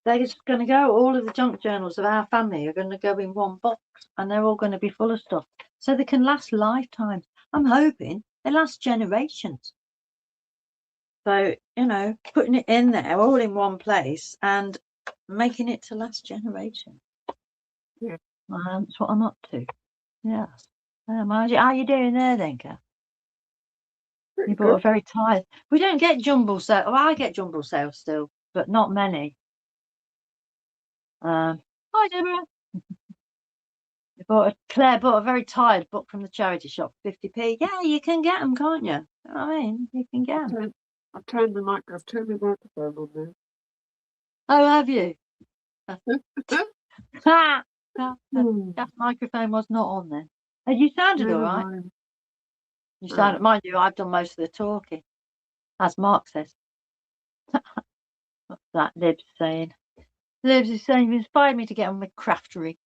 just going to go. All of the junk journals of our family are going to go in one box, and they're all going to be full of stuff, so they can last lifetimes. I'm hoping they last generations. So putting it in there, all in one place, and making it to last generations. Yeah, that's what I'm up to. Yes. How are you doing there, then, Kath? You bought a very tired. We don't get jumble sale. Well, I get jumble sales still, but not many. Hi, Deborah. Claire bought a very tired book from the charity shop, 50p. Yeah, you can get them, can't you? You know what I mean, you can get them. I've turned the microphone on now. Oh, have you? That microphone was not on then. You sounded all right. You sounded, mind you, I've done most of the talking, as Mark says. What's that Lib's saying? Libs is saying, you inspired me to get on with craftery.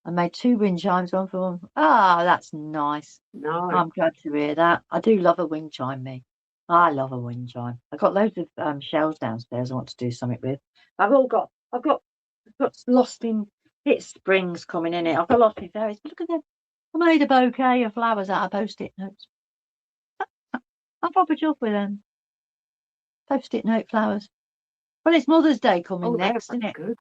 I made 2 wind chimes, one for one. Ah, that's nice. I'm glad to hear that. I do love a wind chime, me. I love a wind chime. I've got loads of shells downstairs I want to do something with. I've got lost in, it's springs coming in it. I've got lost in fairies. Look at them. I made a bouquet of flowers out of post-it notes. I'll pop it up with them. Post-it note flowers. Well, it's Mother's Day coming next, isn't it? Good.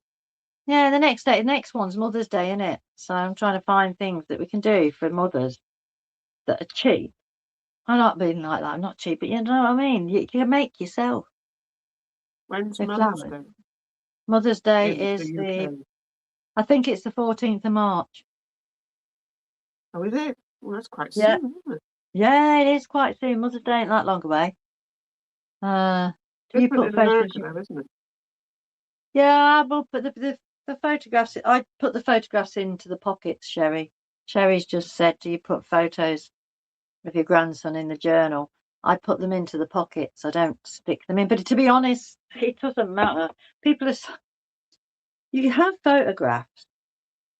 Yeah, the next one's Mother's Day, isn't it? So I'm trying to find things that we can do for mothers that are cheap. I'm not being like that. I'm not cheap, but you know what I mean? You can make yourself. When's Mother's Day? Mother's Day is I think it's the 14th of March. Oh, is it? Well, that's quite Yeah, soon, isn't it? yeah, it is quite soon. Mother's Day ain't that long away. Do you Different put in America, photos? though, isn't it? Yeah, well, but the photographs. I put the photographs into the pockets, Sherry. Sherry's just said, "Do you put photos of your grandson in the journal?" I put them into the pockets. I don't stick them in. But to be honest, it doesn't matter. People are. You have photographs.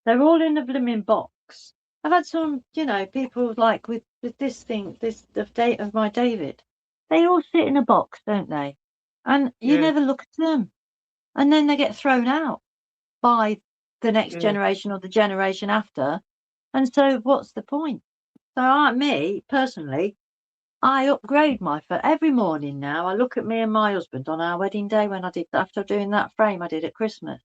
They're all in a blooming box. I've had some, people like with this thing, the date of my David. They all sit in a box, don't they? And you Yeah, never look at them. And then they get thrown out by the next yeah, generation or the generation after. And so what's the point? So me, personally, I upgrade my photo every morning now. I look at me and my husband on our wedding day when I did, after doing that frame I did at Christmas.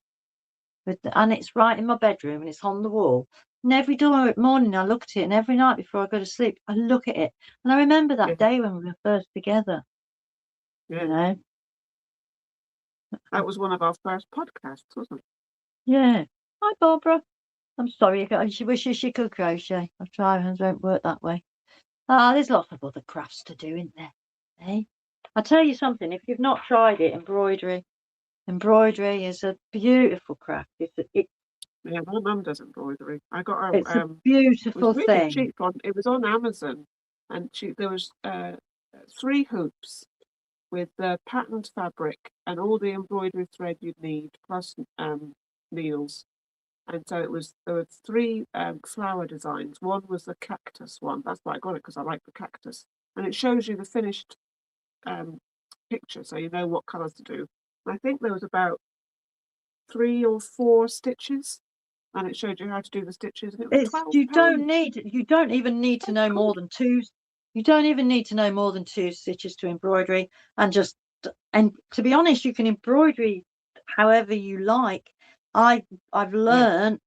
And it's right in my bedroom and it's on the wall. And every morning I look at it, and every night before I go to sleep, I look at it. And I remember yeah, that day when we were first together, you yeah. know. That was one of our first podcasts, wasn't it? Yeah. Hi, Barbara. I'm sorry. She wishes she could crochet. I try, hands won't work that way. There's lots of other crafts to do, isn't there? Eh? I'll tell you something. If you've not tried it, embroidery is a beautiful craft. Yeah, my mum does embroidery. I got her. It's a It was beautiful really thing. cheap. It was on Amazon, and there was 3 hoops with the patterned fabric and all the embroidery thread you'd need, plus needles. And so there were 3 flower designs. One was the cactus one. That's why I got it, because I like the cactus. And it shows you the finished picture, so you know what colours to do. And I think there was about 3 or 4 stitches, and it showed you how to do the stitches, and it was £12. You don't even need to So know more cool. than two. You don't even need to know more than 2 stitches to embroidery, and to be honest, you can embroidery however you like. I've Yeah, learned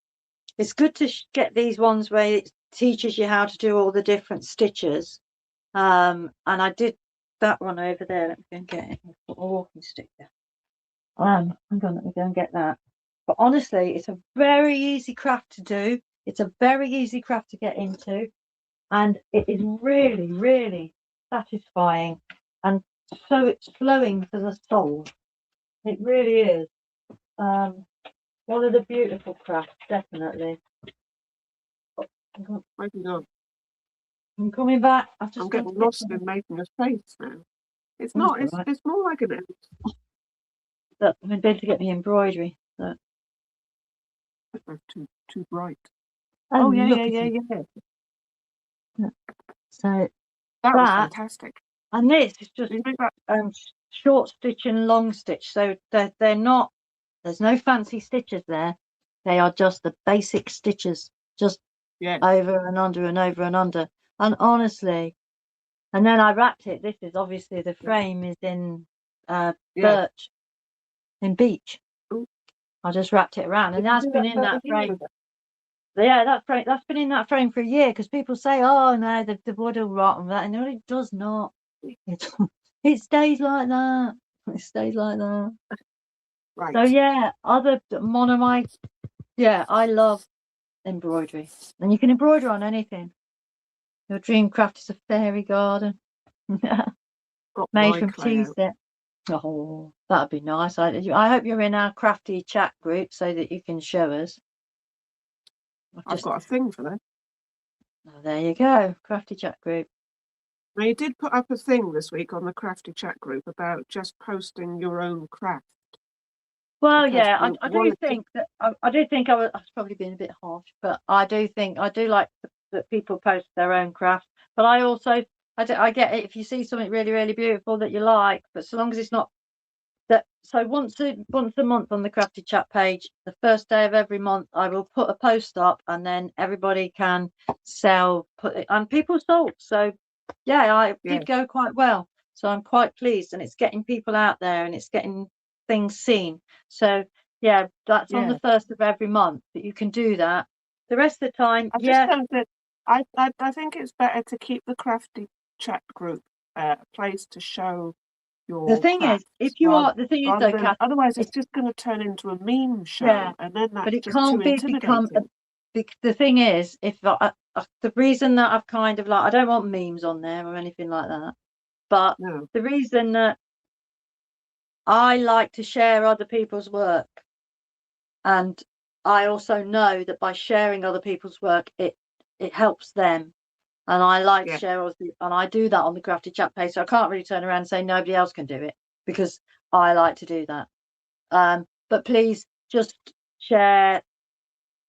it's good to get these ones where it teaches you how to do all the different stitches. And I did that one over there. Let me go and get it. Put a walking stick there. Hang on, let me go and get that. But honestly, it's a very easy craft to do. It's a very easy craft to get into, and it is really, really satisfying, and so it's flowing for the soul. It really is. One of the beautiful crafts, definitely. maybe not. I'm coming back. I've I'm just got to getting get lost in making a face now. It's that's not. all It's right. it's more like an But I'm going to get the embroidery. So, too bright. Oh and yeah, look yeah, at yeah, it. yeah. So That was that fantastic. and this is just Did you make that? short stitch and long stitch. So they're not. There's no fancy stitches there. They are just the basic stitches, just Yeah, over and under and over and under. And honestly, and then I wrapped it. This is obviously the frame is in yeah. birch in beech. Ooh, I just wrapped it around, did and you that's do been that in about a that year frame. ago? Yeah, that's been in that frame for a year because people say, "Oh no, the wood will rot and that," and no, it does not. It it stays like that. It stays like that. So Right. yeah, one of my I love embroidery, and you can embroider on anything. Your dream craft is a fairy garden Got made my from clay tea out. set. Oh, that'd be nice. I hope you're in our crafty chat group so that you can show us. I've got a thing for that. There you go, crafty chat group. Now, you did put up a thing this week on the Crafty Chat group about just posting your own craft, Well, because yeah, we I do wanted to. think that I do think I was probably being a bit harsh, but I do think I do like that people post their own craft. But I also I get it if you see something really really beautiful that you like, but so long as it's not that. So once a month on the Crafty Chat page, the first day of every month, I will put a post up, and then everybody can put it, and people sold. So yeah, I Yeah, did go quite well. So I'm quite pleased, and it's getting people out there, and it's getting things seen. So yeah, that's on yeah. the first of every month that you can do that. The rest of the time, I just yeah. don't think. I think it's better to keep the Crafty Chat group a place to show The your thing is, crafts, rather the thing is rather though, than, Kath, otherwise it's it's just going to turn into a meme yeah, show, and then but that's it just too can't become a intimidating. the thing is, if the reason that I've kind of like, I don't want memes on there or anything like that, but No. the reason that I like to share other people's work, and I also know that by sharing other people's work, it helps them. And I like to Yeah. share, and I do that on the Crafty Chat page. So I can't really turn around and say nobody else can do it, because I like to do that. But please just share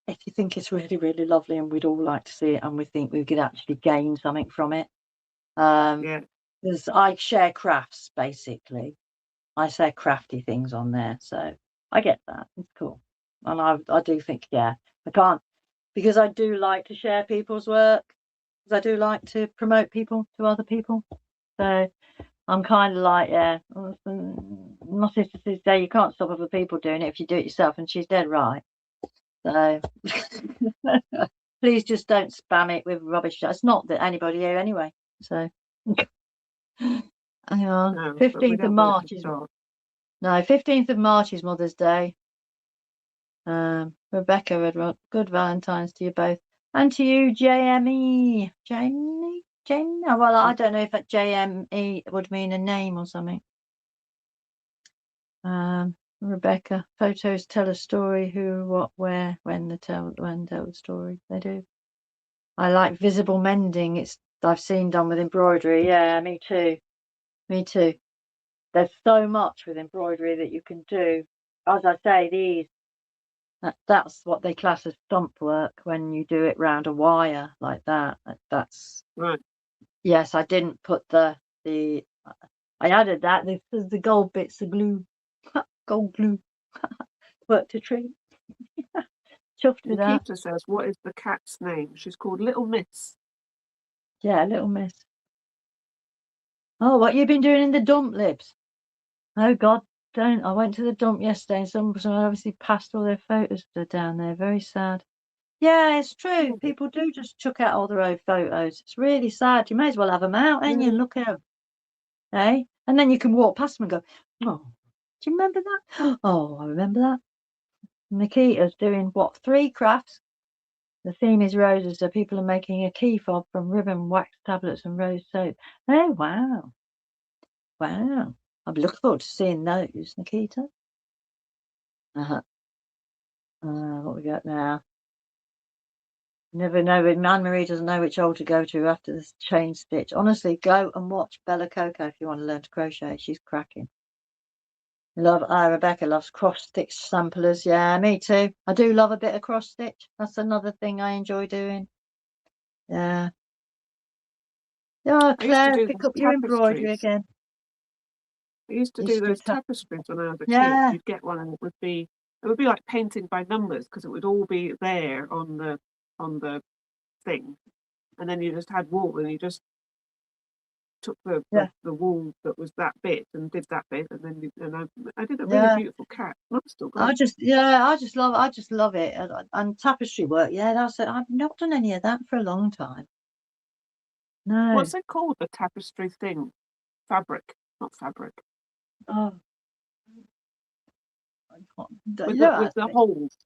if you think it's really, really lovely, and we'd all like to see it, and we think we could actually gain something from it. Yeah. Because I share crafts, basically. I say crafty things on there, so I get that. It's cool. And I do think, yeah, I can't, because I do like to share people's work, because I do like to promote people to other people. So I'm kind of like, yeah, my sister says, say you can't stop other people doing it if you do it yourself, and she's dead right. So please just don't spam it with rubbish. It's not that anybody here anyway. So hang on, No, but we 15th of don't want it March to is start. no 15th of March is Mother's Day. Rebecca Redrock, good Valentine's to you both, and to you, JME. Jamie? Oh, well, I don't know if that JME would mean a name or something. Rebecca, photos tell a story. Who, what, where, when tell the story. They do. I like visible mending. I've seen done with embroidery. Yeah, me too. Me too. There's so much with embroidery that you can do. As I say, that's what they class as stump work when you do it round a wire like that. That's Right. yes. I didn't put the. I added that. This is the gold bits of glue. Gold glue. Worked a treat. Chuffed with that. Nikita says, what is the cat's name? She's called Little Miss. Yeah, little miss. Oh, what you been doing in the dump, Libs? Oh God, don't. I went to the dump yesterday, and someone obviously passed all their photos down there. Very sad. Yeah, it's true. Oh, People do just chuck out all their old photos. It's really sad. You may as well have them out, ain't you? yeah. Look at them, eh? And then you can walk past them and go, "Oh, do you remember that? Oh, I remember that." Nikita's doing what? 3 crafts. The theme is roses, so people are making a key fob from ribbon, wax tablets, and rose soap. Oh wow, wow! I'm looking forward to seeing those, Nikita. What we got now? Never know. Anne-Marie doesn't know which hole to go to after this chain stitch. Honestly, go and watch Bella Coco if you want to learn to crochet. She's cracking. Rebecca loves cross stitch samplers. Yeah, me too. I do love a bit of cross stitch. That's another thing I enjoy doing. Yeah. Oh, I used to Claire, do pick those up your embroidery tapestries. again. I used to do Used to those do tapestries when I was a kid. yeah, You'd get one, and it would be like painting by numbers, because it would all be there on the thing, and then you just had wool, and you just took yeah, the wool that was that bit and did that bit, and then I did a really yeah. beautiful cat. I've still got it. I just love it. And tapestry work. Yeah, that's it. I've not done any of that for a long time. No. What's it called? The tapestry thing? Fabric, not fabric. Oh, With you know, the holes.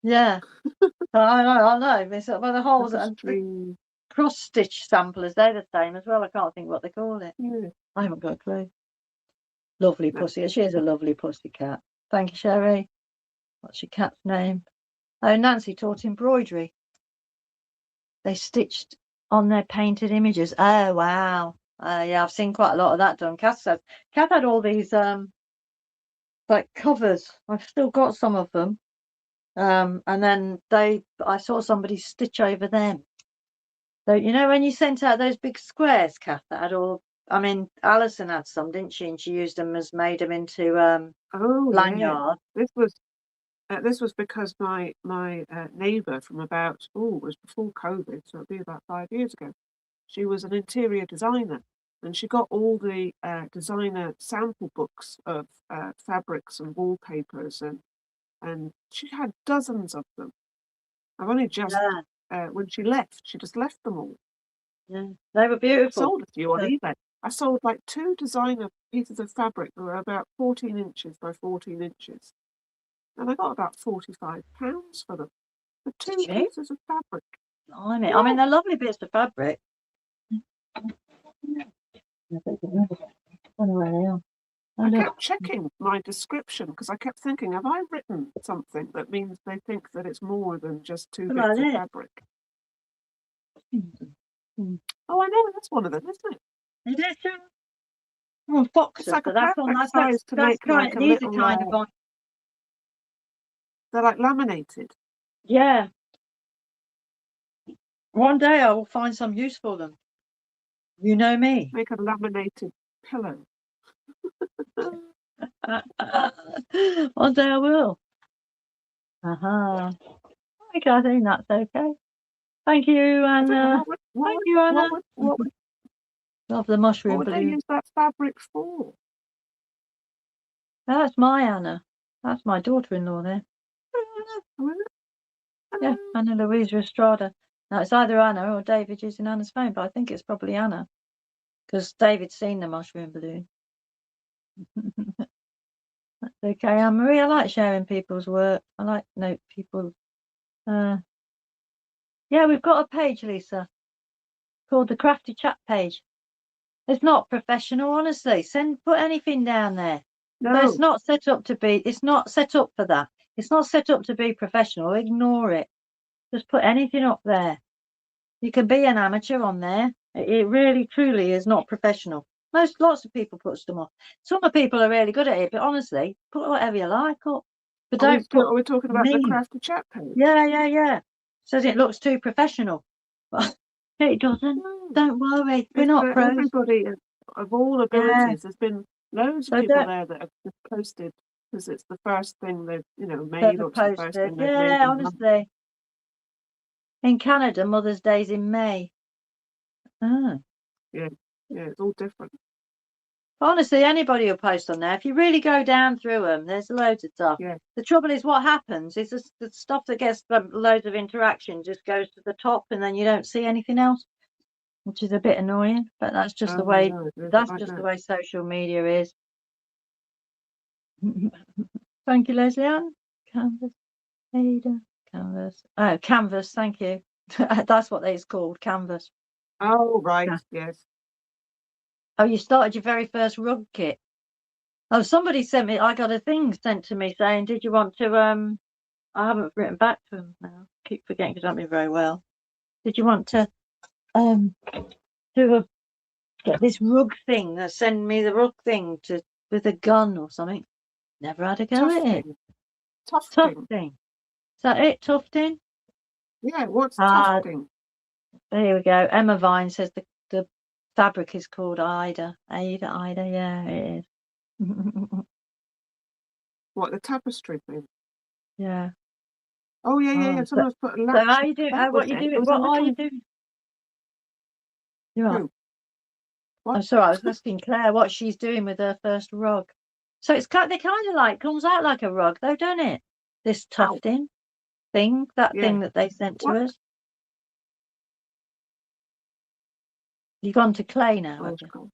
yeah. I know. It's well, the holes and the Tapestry. cross stitch samplers. They're the same as well. I can't think what they call it. Yeah. I haven't got a clue. Lovely No. pussy. She is a lovely pussy cat. Thank you, Sherry. What's your cat's name? Oh, Nancy taught embroidery. They stitched on their painted images. Oh wow. Yeah, I've seen quite a lot of that done. Kath had all these like covers. I've still got some of them. And then I saw somebody stitch over them. So you know when you sent out those big squares, Kath, that had all. I mean, Alison had some, didn't she? And she used them made them into Oh yeah. lanyards. This was because my neighbour from about it was before COVID, so it'd be about 5 years ago. She was an interior designer, and she got all the designer sample books of fabrics and wallpapers, and she had dozens of them. I've only just when she left, she just left them all. Yeah, they were I beautiful. sold a few on eBay. I sold like 2 designer pieces of fabric that were about 14 inches by 14 inches. And I got about £45 for them. For 2 Did you? pieces of fabric. I mean, they're lovely bits of fabric. I don't know where they are. I kept checking my description because I kept thinking, have I written something that means they think that it's more than just two bits of fabric? Oh, I know, that's one of them, isn't it? Is it? Oh, foxes. It's like So a that's perfect size to make like a these little. are kind of They're like laminated. Yeah. One day I will find some use for them. You know me. Make a laminated pillow. One day I will. Okay, I think that's okay. Thank you, Anna. Thank you, Anna. Love the mushroom what would balloon. they use that fabric for? That's my Anna. That's my daughter-in-law there. Yeah, Anna Louisa Estrada. Now it's either Anna or David using Anna's phone, but I think it's probably Anna because David's seen the mushroom balloon. That's okay, Anne-Marie. I like sharing people's work. I like to know people. Yeah, we've got a page, Lisa, called the Crafty Chat page. It's not professional, honestly. Put anything down there. No. But it's not set up to be. It's not set up for that. It's not set up to be professional. Ignore it. Just put anything up there. You can be an amateur on there. It really, truly is not professional. Lots of people put stuff up. Some people are really good at it, but honestly, put whatever you like up. But are we talking about the Crafty Chat page? Yeah. Says it looks too professional. It doesn't. No. Don't worry. We're not pros. Everybody of all abilities. There's been loads of people there that have just posted because it's the first thing they've made, or it's the first thing they've made. Yeah, honestly. In Canada, Mother's Day's in May. Yeah, it's all different. Honestly, anybody will post on there. If you really go down through them, there's loads of stuff. Yeah. The trouble is, what happens is the stuff that gets loads of interaction just goes to the top, and then you don't see anything else, which is a bit annoying. But that's just the way. That's just the way social media is. Thank you, Leslie Ann. Canvas, Ada, Canvas. Oh, Canvas. Thank you. That's what it's called, Canvas. Oh, right. Yes. Oh, you started your very first rug kit. Oh, somebody sent me. I got a thing sent to me saying, "Did you want to?" I haven't written back to them now. Keep forgetting because I don't mean very well. Did you want to get this rug thing? Send me the rug thing with a gun or something. Never had a go at it. Tufting. Is that it? Tufting? Yeah. What's tufting? There we go. Emma Vine says the fabric is called Ida. Ida. Yeah, it is. What, the tapestry thing? Yeah. Oh, yeah. Someone's put a latch. So how are you doing? What are you doing? What are you doing? You're right. I'm sorry, I was asking Claire what she's doing with her first rug. So they kind of like comes out like a rug, though, don't it? This tufting thing, thing that they sent to us. You've gone to Clay now, have you?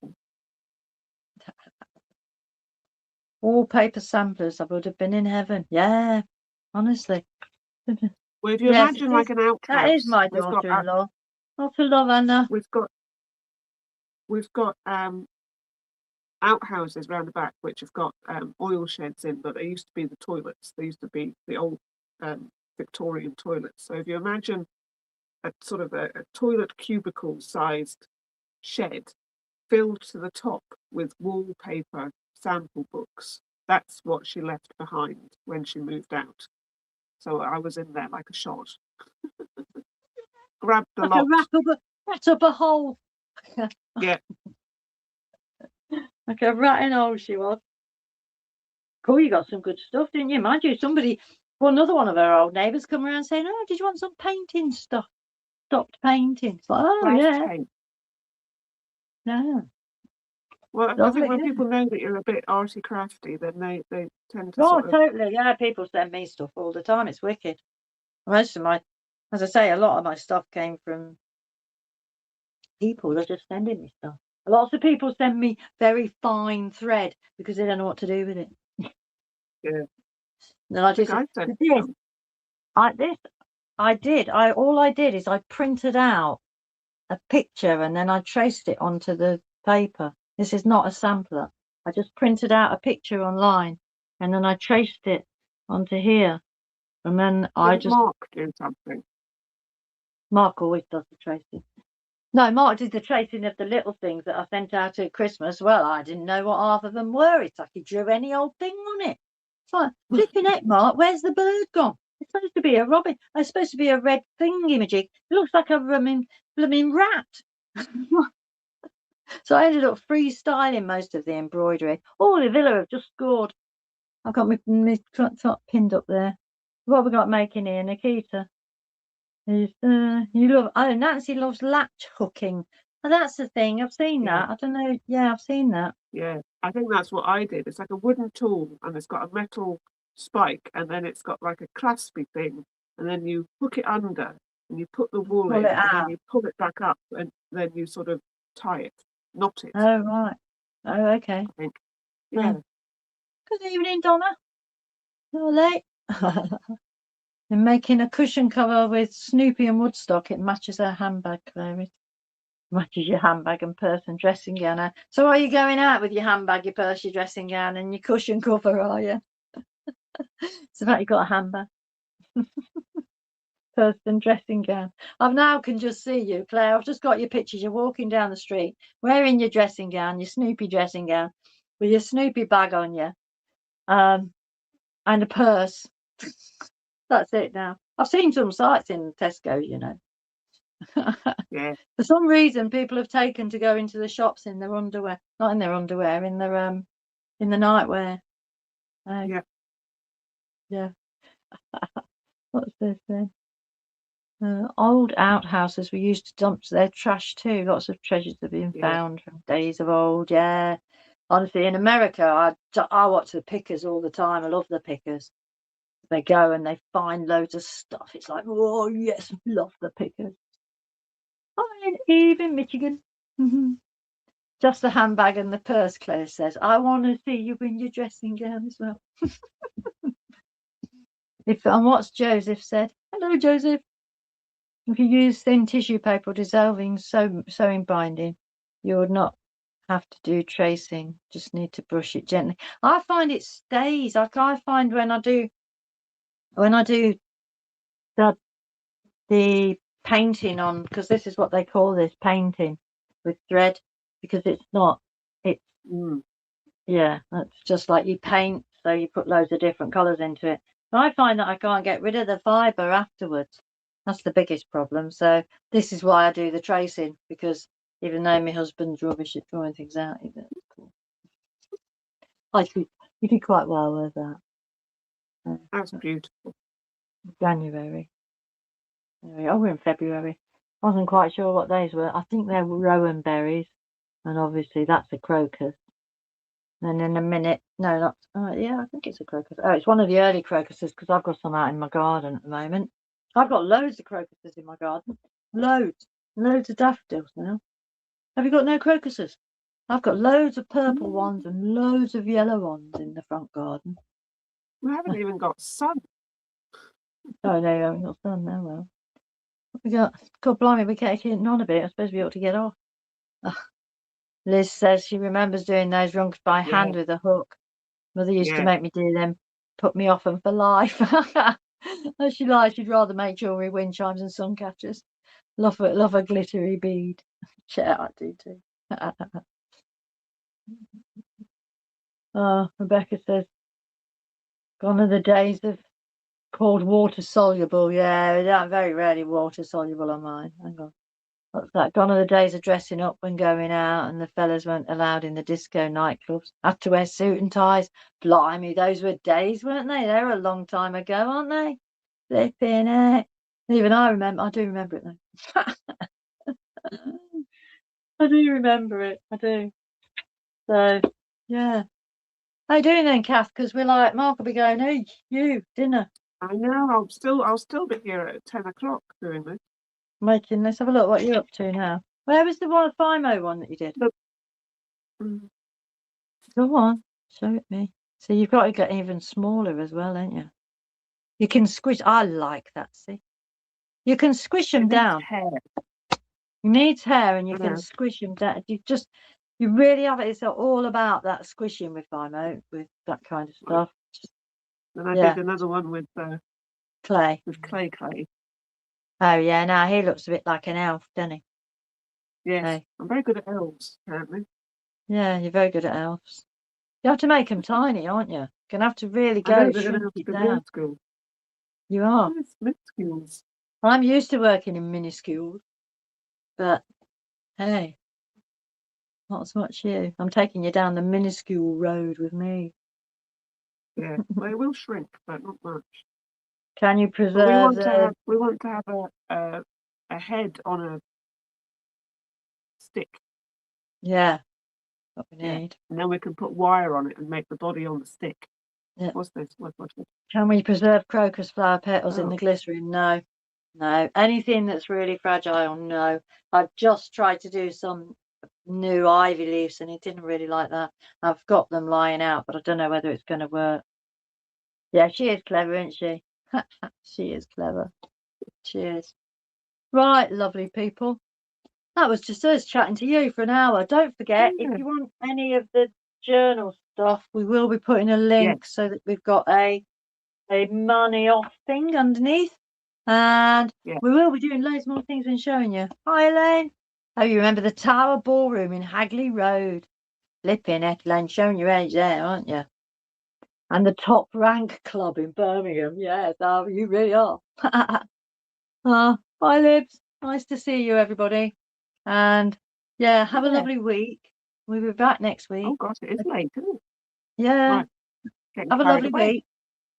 Wallpaper samplers, I would have been in heaven. Yeah, honestly. Well, if you imagine like an outhouse. That is my daughter-in-law. Not to love, Anna. We've got outhouses round the back which have got oil sheds in, but they used to be the toilets. They used to be the old Victorian toilets. So if you imagine a sort of a toilet cubicle sized shed filled to the top with wallpaper sample books, that's what she left behind when she moved out. So I was in there like a shot. Grabbed the lot. Rat up a hole. Yeah. Like a rat in a hole she was. Cool, you got some good stuff, didn't you? Mind you, another one of our old neighbours come around saying, "Oh, did you want some painting stuff? Stopped painting." It's like, oh, yeah. Paint. Yeah. Well, I think when people know that you're a bit arty crafty, then they tend to totally. Yeah, people send me stuff all the time. It's wicked. Most of as I say, a lot of my stuff came from people that are just sending me stuff. Lots of people send me very fine thread because they don't know what to do with it. Yeah. Then I just this. All I did is I printed out a picture and then I traced it onto the paper. This is not a sampler. I just printed out a picture online and then I traced it onto here. And then I Didn't just, Mark do something? Mark always does the tracing. No, Mark did the tracing of the little things that I sent out at Christmas. Well, I didn't know what half of them were. It's like he drew any old thing on it. It's like, flipping heck, Mark, where's the bird gone? It's supposed to be a robin. It's supposed to be a red thingy-majig. It looks like a blooming rat. So I ended up freestyling most of the embroidery. Oh, the villa have just scored. I've got my top pinned up there. What have we got making here, Nikita? Nancy loves latch hooking. Oh, that's the thing. I've seen Yeah, that. I don't know. Yeah, I've seen that. yeah. I think that's what I did. It's like a wooden tool and it's got a metal spike and then it's got like a claspy thing and then you hook it under and you put the wool Pull in it and then out. you pull it back up and then you sort of tie it, knot it, Oh, right. Oh, okay. I think. Yeah. Good evening, Donna. You're late. I'm making a cushion cover with Snoopy and Woodstock. It matches her handbag, Clary. Matches your handbag and purse and dressing gown. So are you going out with your handbag, your purse, your dressing gown and your cushion cover, are you? It's about you got a handbag, purse and dressing gown. I now can just see you, Claire. I've just got your pictures. You're walking down the street wearing your dressing gown, your Snoopy dressing gown, with your Snoopy bag on you, and a purse. That's it now. I've seen some sights in Tesco, you know. Yeah. For some reason, people have taken to go into the shops in their underwear, not in their underwear, in the nightwear. Yeah. Yeah. What's this then? Old outhouses were used to dump their trash too. Lots of treasures have been Yeah. found from days of old. Yeah. Honestly, in America, I watch the pickers all the time. I love the pickers. They go and they find loads of stuff. It's like, oh yes, love the pickers. I'm in Eve, Michigan. Just the handbag and the purse, Claire says. I want to see you in your dressing gown as well. And what's Joseph said? Hello, Joseph. If you use thin tissue paper or dissolving sewing binding, you would not have to do tracing. Just need to brush it gently. I find it stays. Like I find when I do the painting on, because this is what they call this, painting with thread, because it's not. It's Mm. Yeah, that's just like you paint, so you put loads of different colours into it. But I find that I can't get rid of the fibre afterwards. That's the biggest problem. So this is why I do the tracing, because even though my husband's rubbish at drawing things out, it's cool. You did quite well with that. That's beautiful. January. Oh, we're in February. I wasn't quite sure what days were. I think they're rowan berries, and obviously that's a crocus. And in a minute, no, not, yeah, I think it's a crocus. Oh, it's one of the early crocuses because I've got some out in my garden at the moment. I've got loads of crocuses in my garden. Loads of daffodils now. Have you got no crocuses? I've got loads of purple ones and loads of yellow ones in the front garden. We haven't even got sun. Oh, no, you haven't got sun now. Well, we got, God blimey, we kept getting on a bit. I suppose we ought to get off. Liz says she remembers doing those rungs by hand with a hook. Mother used to Yeah. make me do them, put me off them for life. As she lied, she'd rather make jewellery, wind chimes and sun catchers. Love a glittery bead. Yeah, I do too. Rebecca says, gone are the days of called water soluble. Yeah, they're very rarely water soluble on mine. Hang on. What's that? Gone are the days of dressing up and going out, and the fellas weren't allowed in the disco nightclubs. Had to wear suit and ties. Blimey, those were days, weren't they? They were a long time ago, aren't they? Flipping it. Even I do remember it though. I do remember it. I do. So, yeah. How you doing then, Kath? Because we're like, Mark will be going, hey, you, dinner. I know. I'll still be here at 10 o'clock doing this. Let's have a look what you're up to now. Where was the one, FIMO one that you did? Mm. Go on, show it me. So you've got to get even smaller as well, ain't you? You can squish. I like that, see? You can squish them It needs down. hair. It needs hair, and you I can know. squish them down. You really have it. It's all about that squishing with with that kind of stuff. Then I Yeah. did another one with Clay. clay. Oh yeah, now he looks a bit like an elf, doesn't he? Yes, Hey. I'm very good at elves, apparently. Yeah, you're very good at elves. You have to make them tiny, aren't you? You're gonna have to really I know go they're going to shrink have to it be down. minuscule. You are. Yes, minuscules. I'm used to working in minuscule, but hey, not as much you. I'm taking you down the minuscule road with me. Yeah, well, it will shrink, but not much. Can you But preserve we want to have a head on a stick. Yeah, what we Yeah, need. and then we can put wire on it and make the body on the stick. Yeah. What's this? What's this? Can we preserve crocus flower petals in Oh. the glycerin? No. No. Anything that's really fragile, no. I've just tried to do some new ivy leaves and it didn't really like that. I've got them lying out, but I don't know whether it's going to work. Yeah, she is clever, isn't she? She is clever. She is. Right, lovely people. That was just us chatting to you for an hour. Don't forget, if you want any of the journal stuff, we will be putting a link so that we've got a money off thing underneath. And we will be doing loads more things and showing you. Hi, Elaine. Oh, you remember the Tower Ballroom in Hagley Road? Flipping heck, Elaine, showing your age there, aren't you? And the Top Rank Club in Birmingham. Yes, oh, you really are. Bye, Libs. Nice to see you, everybody. And yeah, have a lovely week. We'll be back next week. Oh gosh, it is late, isn't it? Yeah. Right. Have a lovely week.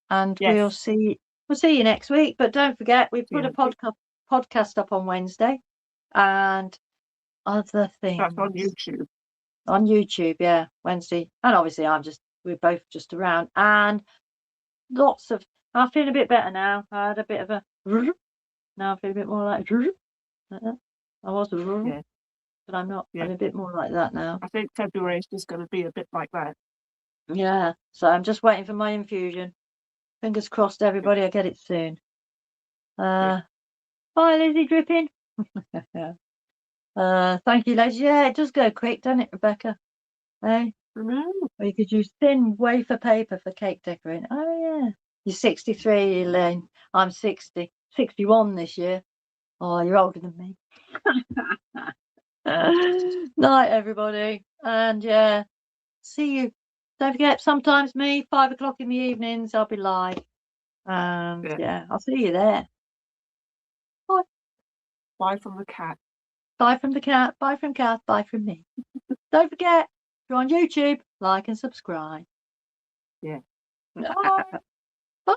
And we'll see you next week. But don't forget, we put a podcast up on Wednesday and other things. That's on YouTube. On YouTube, yeah, Wednesday. And obviously we're both just around. And I'm feeling a bit better now. I had a bit of a now I feel a bit more like I was but I'm not. I'm a bit more like that now. I think February is just going to be a bit like that. Yeah, so I'm just waiting for my infusion. Fingers crossed, everybody, I get it soon. Bye, Lizzie Dripping. Thank you, ladies. Yeah, it does go quick, doesn't it, Rebecca? Hey? I know. Or you could use thin wafer paper for cake decorating. Oh, yeah. You're 63, Elaine. I'm 60. 61 this year. Oh, you're older than me. Night, everybody. And yeah, see you. Don't forget, sometimes me, 5 o'clock in the evenings, I'll be live. And yeah, I'll see you there. Bye. Bye from the cat. Bye from the cat. Bye from Kath. Bye from me. Don't forget, if you're on YouTube, like and subscribe. Yeah. Bye. Bye.